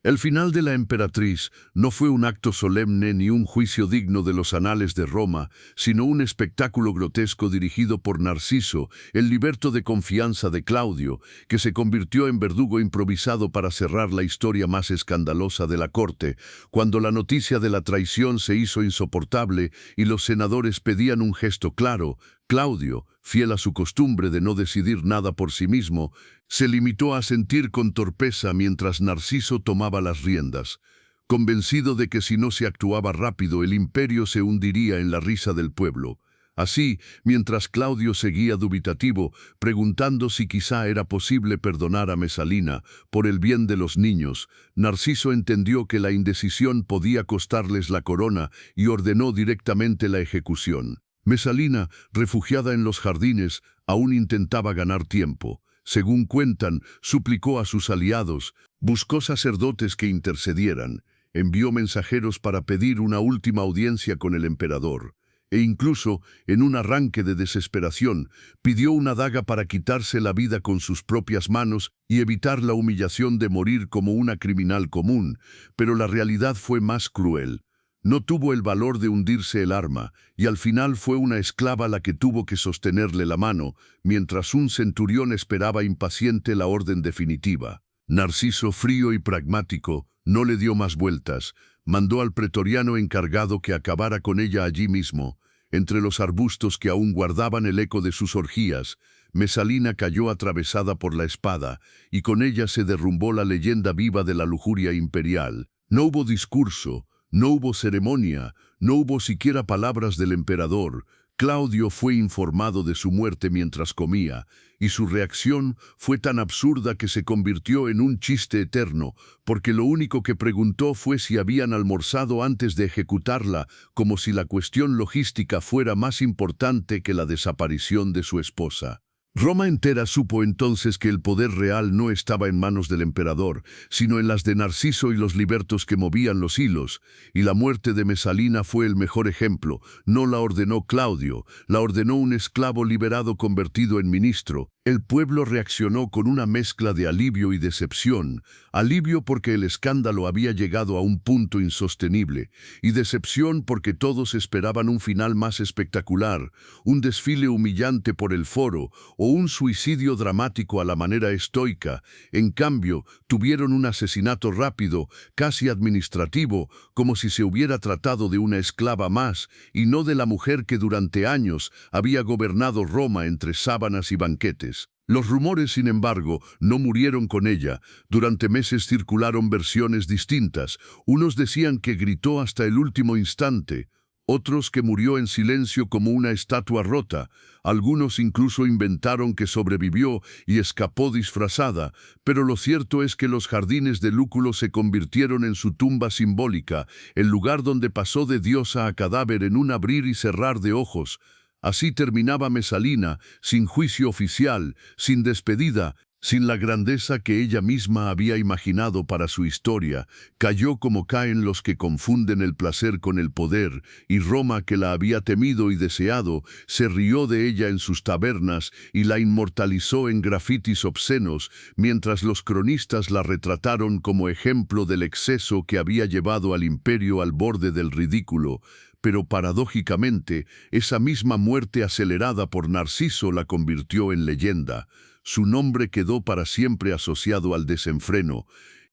El final de la emperatriz no fue un acto solemne ni un juicio digno de los anales de Roma, sino un espectáculo grotesco dirigido por Narciso, el liberto de confianza de Claudio, que se convirtió en verdugo improvisado para cerrar la historia más escandalosa de la corte. Cuando la noticia de la traición se hizo insoportable y los senadores pedían un gesto claro, Claudio, fiel a su costumbre de no decidir nada por sí mismo, se limitó a asentir con torpeza mientras Narciso tomaba las riendas, convencido de que si no se actuaba rápido el imperio se hundiría en la risa del pueblo. Así, mientras Claudio seguía dubitativo, preguntando si quizá era posible perdonar a Mesalina por el bien de los niños, Narciso entendió que la indecisión podía costarles la corona y ordenó directamente la ejecución. Mesalina, refugiada en los jardines, aún intentaba ganar tiempo. Según cuentan, suplicó a sus aliados, buscó sacerdotes que intercedieran, envió mensajeros para pedir una última audiencia con el emperador. e incluso, en un arranque de desesperación, pidió una daga para quitarse la vida con sus propias manos y evitar la humillación de morir como una criminal común, pero la realidad fue más cruel. No tuvo el valor de hundirse el arma, y al final fue una esclava la que tuvo que sostenerle la mano, mientras un centurión esperaba impaciente la orden definitiva. Narciso, frío y pragmático, no le dio más vueltas. Mandó al pretoriano encargado que acabara con ella allí mismo. Entre los arbustos que aún guardaban el eco de sus orgías, Mesalina cayó atravesada por la espada, y con ella se derrumbó la leyenda viva de la lujuria imperial. No hubo discurso, no hubo ceremonia, no hubo siquiera palabras del emperador. Claudio fue informado de su muerte mientras comía, y su reacción fue tan absurda que se convirtió en un chiste eterno, porque lo único que preguntó fue si habían almorzado antes de ejecutarla, como si la cuestión logística fuera más importante que la desaparición de su esposa. Roma entera supo entonces que el poder real no estaba en manos del emperador, sino en las de Narciso y los libertos que movían los hilos, y la muerte de Mesalina fue el mejor ejemplo. No la ordenó Claudio, la ordenó un esclavo liberado convertido en ministro. El pueblo reaccionó con una mezcla de alivio y decepción. Alivio porque el escándalo había llegado a un punto insostenible, y decepción porque todos esperaban un final más espectacular, un desfile humillante por el foro, o un suicidio dramático a la manera estoica. En cambio, tuvieron un asesinato rápido, casi administrativo, como si se hubiera tratado de una esclava más, y no de la mujer que durante años había gobernado Roma entre sábanas y banquetes. Los rumores, sin embargo, no murieron con ella. Durante meses circularon versiones distintas. Unos decían que gritó hasta el último instante, otros que murió en silencio como una estatua rota. Algunos incluso inventaron que sobrevivió y escapó disfrazada, pero lo cierto es que los jardines de Lúculo se convirtieron en su tumba simbólica, el lugar donde pasó de diosa a cadáver en un abrir y cerrar de ojos. Así terminaba Mesalina, sin juicio oficial, sin despedida, sin la grandeza que ella misma había imaginado para su historia. Cayó como caen los que confunden el placer con el poder, y Roma, que la había temido y deseado, se rió de ella en sus tabernas y la inmortalizó en grafitis obscenos, mientras los cronistas la retrataron como ejemplo del exceso que había llevado al imperio al borde del ridículo. Pero paradójicamente, esa misma muerte acelerada por Narciso la convirtió en leyenda. Su nombre quedó para siempre asociado al desenfreno,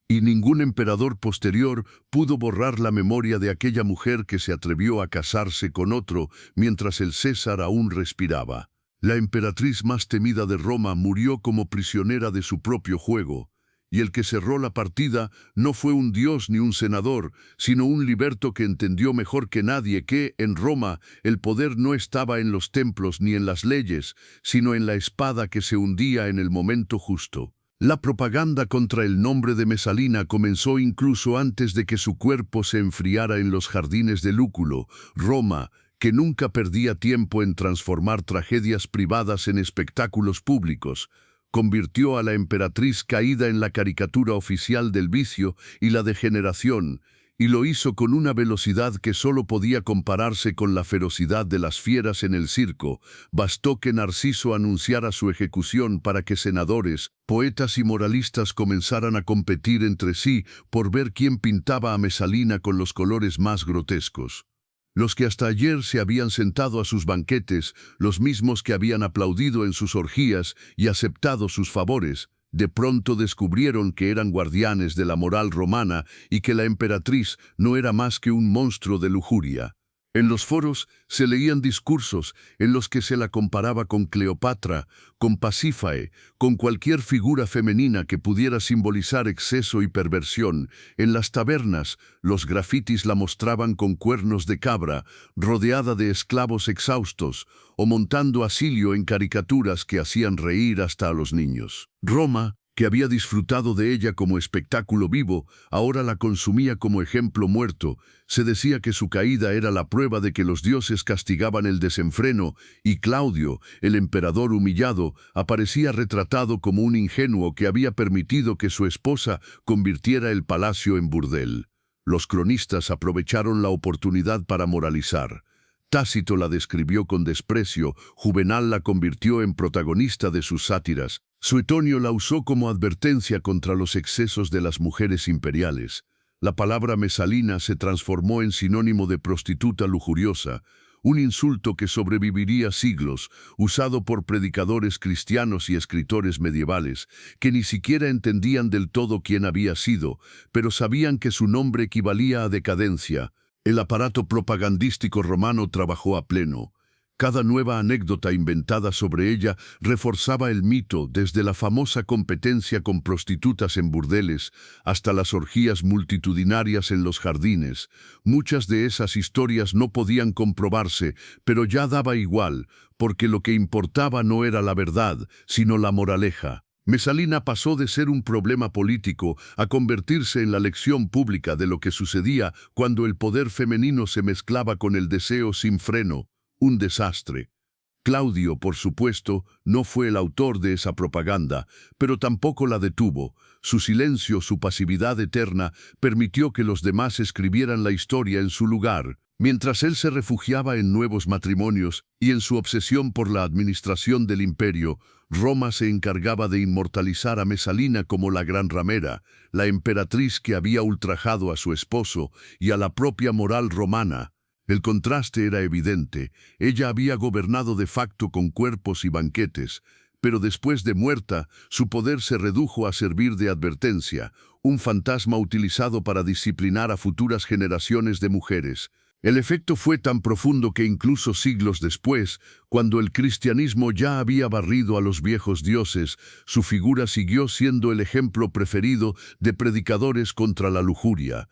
y ningún emperador posterior pudo borrar la memoria de aquella mujer que se atrevió a casarse con otro mientras el César aún respiraba. La emperatriz más temida de Roma murió como prisionera de su propio juego, y el que cerró la partida no fue un dios ni un senador, sino un liberto que entendió mejor que nadie que, en Roma, el poder no estaba en los templos ni en las leyes, sino en la espada que se hundía en el momento justo. La propaganda contra el nombre de Mesalina comenzó incluso antes de que su cuerpo se enfriara en los jardines de Lúculo. Roma, que nunca perdía tiempo en transformar tragedias privadas en espectáculos públicos, convirtió a la emperatriz caída en la caricatura oficial del vicio y la degeneración, y lo hizo con una velocidad que solo podía compararse con la ferocidad de las fieras en el circo. Bastó que Narciso anunciara su ejecución para que senadores, poetas y moralistas comenzaran a competir entre sí por ver quién pintaba a Mesalina con los colores más grotescos. Los que hasta ayer se habían sentado a sus banquetes, los mismos que habían aplaudido en sus orgías y aceptado sus favores, de pronto descubrieron que eran guardianes de la moral romana y que la emperatriz no era más que un monstruo de lujuria. En los foros se leían discursos en los que se la comparaba con Cleopatra, con Pasífae, con cualquier figura femenina que pudiera simbolizar exceso y perversión. En las tabernas, los grafitis la mostraban con cuernos de cabra, rodeada de esclavos exhaustos, o montando a Silio en caricaturas que hacían reír hasta a los niños. Roma, que había disfrutado de ella como espectáculo vivo, ahora la consumía como ejemplo muerto. Se decía que su caída era la prueba de que los dioses castigaban el desenfreno, y Claudio, el emperador humillado, aparecía retratado como un ingenuo que había permitido que su esposa convirtiera el palacio en burdel. Los cronistas aprovecharon la oportunidad para moralizar. Tácito la describió con desprecio, Juvenal la convirtió en protagonista de sus sátiras, Suetonio la usó como advertencia contra los excesos de las mujeres imperiales. La palabra Mesalina se transformó en sinónimo de prostituta lujuriosa, un insulto que sobreviviría siglos, usado por predicadores cristianos y escritores medievales, que ni siquiera entendían del todo quién había sido, pero sabían que su nombre equivalía a decadencia. El aparato propagandístico romano trabajó a pleno. Cada nueva anécdota inventada sobre ella reforzaba el mito, desde la famosa competencia con prostitutas en burdeles hasta las orgías multitudinarias en los jardines. Muchas de esas historias no podían comprobarse, pero ya daba igual, porque lo que importaba no era la verdad, sino la moraleja. Mesalina pasó de ser un problema político a convertirse en la lección pública de lo que sucedía cuando el poder femenino se mezclaba con el deseo sin freno. Un desastre. Claudio, por supuesto, no fue el autor de esa propaganda, pero tampoco la detuvo. Su silencio, su pasividad eterna, permitió que los demás escribieran la historia en su lugar, mientras él se refugiaba en nuevos matrimonios y en su obsesión por la administración del imperio. Roma se encargaba de inmortalizar a Mesalina como la gran ramera, la emperatriz que había ultrajado a su esposo y a la propia moral romana. El contraste era evidente. Ella había gobernado de facto con cuerpos y banquetes, pero después de muerta, su poder se redujo a servir de advertencia, un fantasma utilizado para disciplinar a futuras generaciones de mujeres. El efecto fue tan profundo que incluso siglos después, cuando el cristianismo ya había barrido a los viejos dioses, su figura siguió siendo el ejemplo preferido de predicadores contra la lujuria.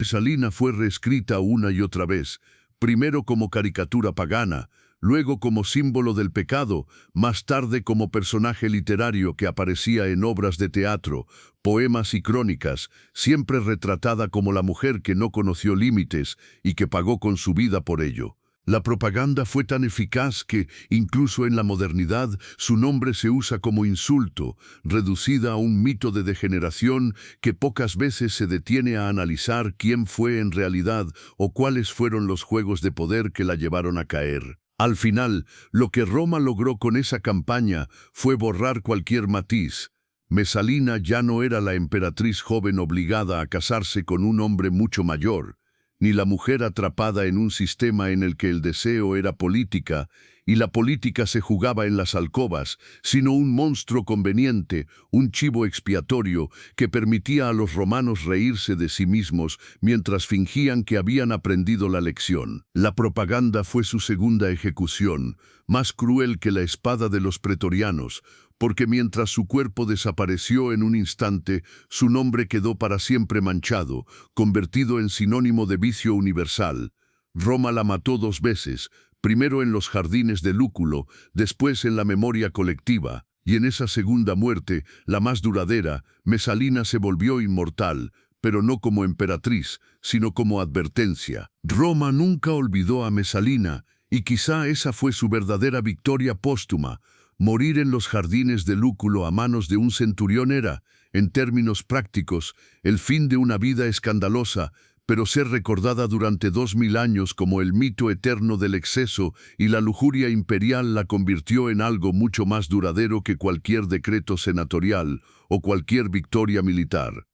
Mesalina fue reescrita una y otra vez, primero como caricatura pagana, luego como símbolo del pecado, más tarde como personaje literario que aparecía en obras de teatro, poemas y crónicas, siempre retratada como la mujer que no conoció límites y que pagó con su vida por ello. La propaganda fue tan eficaz que, incluso en la modernidad, su nombre se usa como insulto, reducida a un mito de degeneración que pocas veces se detiene a analizar quién fue en realidad o cuáles fueron los juegos de poder que la llevaron a caer. Al final, lo que Roma logró con esa campaña fue borrar cualquier matiz. Mesalina ya no era la emperatriz joven obligada a casarse con un hombre mucho mayor, ni la mujer atrapada en un sistema en el que el deseo era política y la política se jugaba en las alcobas, sino un monstruo conveniente, un chivo expiatorio que permitía a los romanos reírse de sí mismos mientras fingían que habían aprendido la lección. La propaganda fue su segunda ejecución, más cruel que la espada de los pretorianos, porque mientras su cuerpo desapareció en un instante, su nombre quedó para siempre manchado, convertido en sinónimo de vicio universal. Roma la mató 2 veces, primero en los jardines de Lúculo, después en la memoria colectiva, y en esa segunda muerte, la más duradera, Mesalina se volvió inmortal, pero no como emperatriz, sino como advertencia. Roma nunca olvidó a Mesalina, y quizá esa fue su verdadera victoria póstuma. Morir en los jardines de Lúculo a manos de un centurión era, en términos prácticos, el fin de una vida escandalosa, pero ser recordada durante 2000 años como el mito eterno del exceso y la lujuria imperial la convirtió en algo mucho más duradero que cualquier decreto senatorial o cualquier victoria militar.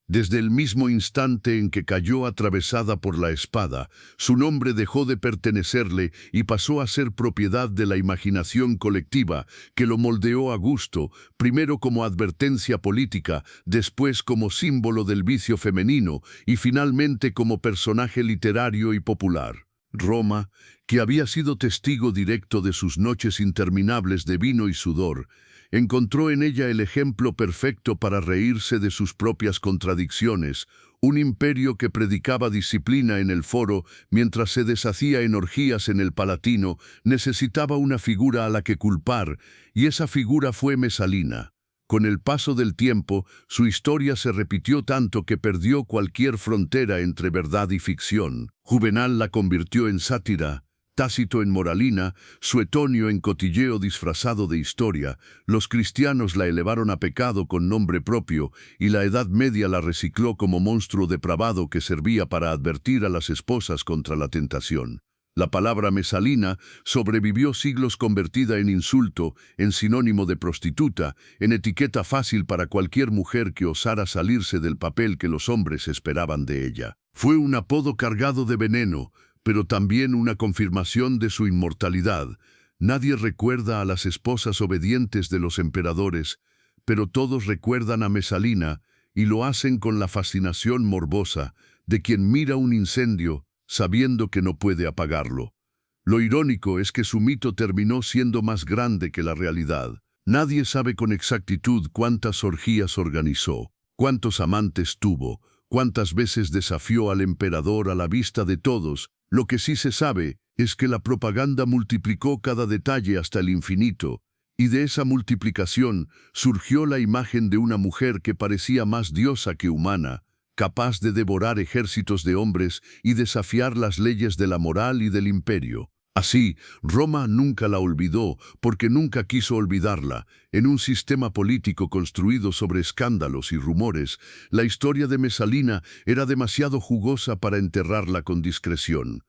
Desde el mismo instante en que cayó atravesada por la espada, su nombre dejó de pertenecerle y pasó a ser propiedad de la imaginación colectiva, que lo moldeó a gusto, primero como advertencia política, después como símbolo del vicio femenino y finalmente como personaje literario y popular. Roma, que había sido testigo directo de sus noches interminables de vino y sudor, encontró en ella el ejemplo perfecto para reírse de sus propias contradicciones, un imperio que predicaba disciplina en el foro mientras se deshacía en orgías en el Palatino, necesitaba una figura a la que culpar, y esa figura fue Mesalina. Con el paso del tiempo, su historia se repitió tanto que perdió cualquier frontera entre verdad y ficción. Juvenal la convirtió en sátira, Tácito en moralina, Suetonio en cotilleo disfrazado de historia, los cristianos la elevaron a pecado con nombre propio y la Edad Media la recicló como monstruo depravado que servía para advertir a las esposas contra la tentación. La palabra Mesalina sobrevivió siglos convertida en insulto, en sinónimo de prostituta, en etiqueta fácil para cualquier mujer que osara salirse del papel que los hombres esperaban de ella. Fue un apodo cargado de veneno, pero también una confirmación de su inmortalidad. Nadie recuerda a las esposas obedientes de los emperadores, pero todos recuerdan a Mesalina y lo hacen con la fascinación morbosa de quien mira un incendio sabiendo que no puede apagarlo. Lo irónico es que su mito terminó siendo más grande que la realidad. Nadie sabe con exactitud cuántas orgías organizó, cuántos amantes tuvo, cuántas veces desafió al emperador a la vista de todos. Lo que sí se sabe es que la propaganda multiplicó cada detalle hasta el infinito, y de esa multiplicación surgió la imagen de una mujer que parecía más diosa que humana, capaz de devorar ejércitos de hombres y desafiar las leyes de la moral y del imperio. Así, Roma nunca la olvidó porque nunca quiso olvidarla. En un sistema político construido sobre escándalos y rumores, la historia de Mesalina era demasiado jugosa para enterrarla con discreción.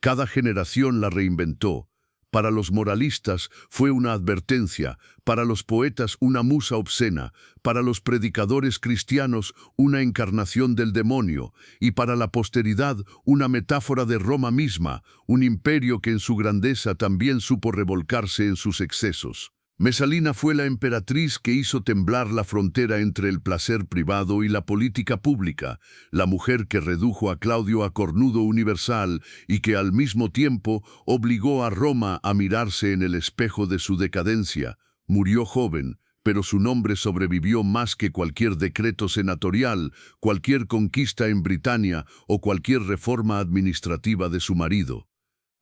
Cada generación la reinventó. Para los moralistas fue una advertencia, para los poetas una musa obscena, para los predicadores cristianos una encarnación del demonio, y para la posteridad una metáfora de Roma misma, un imperio que en su grandeza también supo revolcarse en sus excesos. Mesalina fue la emperatriz que hizo temblar la frontera entre el placer privado y la política pública, la mujer que redujo a Claudio a cornudo universal y que al mismo tiempo obligó a Roma a mirarse en el espejo de su decadencia. Murió joven, pero su nombre sobrevivió más que cualquier decreto senatorial, cualquier conquista en Britania o cualquier reforma administrativa de su marido.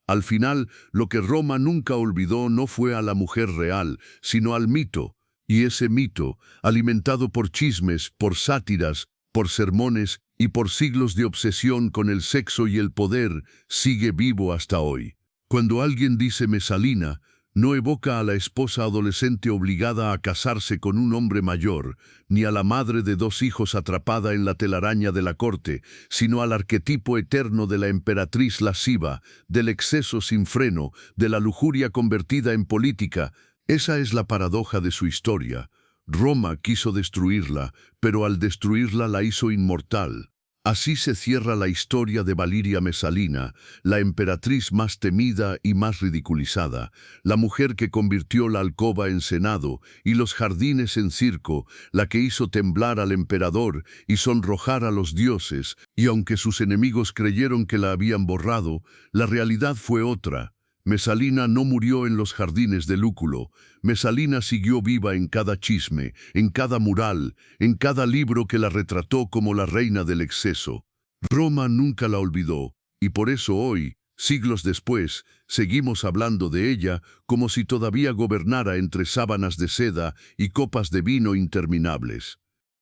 Al final, lo que Roma nunca olvidó no fue a la mujer real, sino al mito, y ese mito, alimentado por chismes, por sátiras, por sermones y por siglos de obsesión con el sexo y el poder, sigue vivo hasta hoy. Cuando alguien dice Mesalina, no evoca a la esposa adolescente obligada a casarse con un hombre mayor, ni a la madre de 2 hijos atrapada en la telaraña de la corte, sino al arquetipo eterno de la emperatriz lasciva, del exceso sin freno, de la lujuria convertida en política. Esa es la paradoja de su historia. Roma quiso destruirla, pero al destruirla la hizo inmortal. Así se cierra la historia de Valiria Mesalina, la emperatriz más temida y más ridiculizada, la mujer que convirtió la alcoba en senado y los jardines en circo, la que hizo temblar al emperador y sonrojar a los dioses, y aunque sus enemigos creyeron que la habían borrado, la realidad fue otra. Mesalina no murió en los jardines de Lúculo. Mesalina siguió viva en cada chisme, en cada mural, en cada libro que la retrató como la reina del exceso. Roma nunca la olvidó, y por eso hoy, siglos después, seguimos hablando de ella como si todavía gobernara entre sábanas de seda y copas de vino interminables.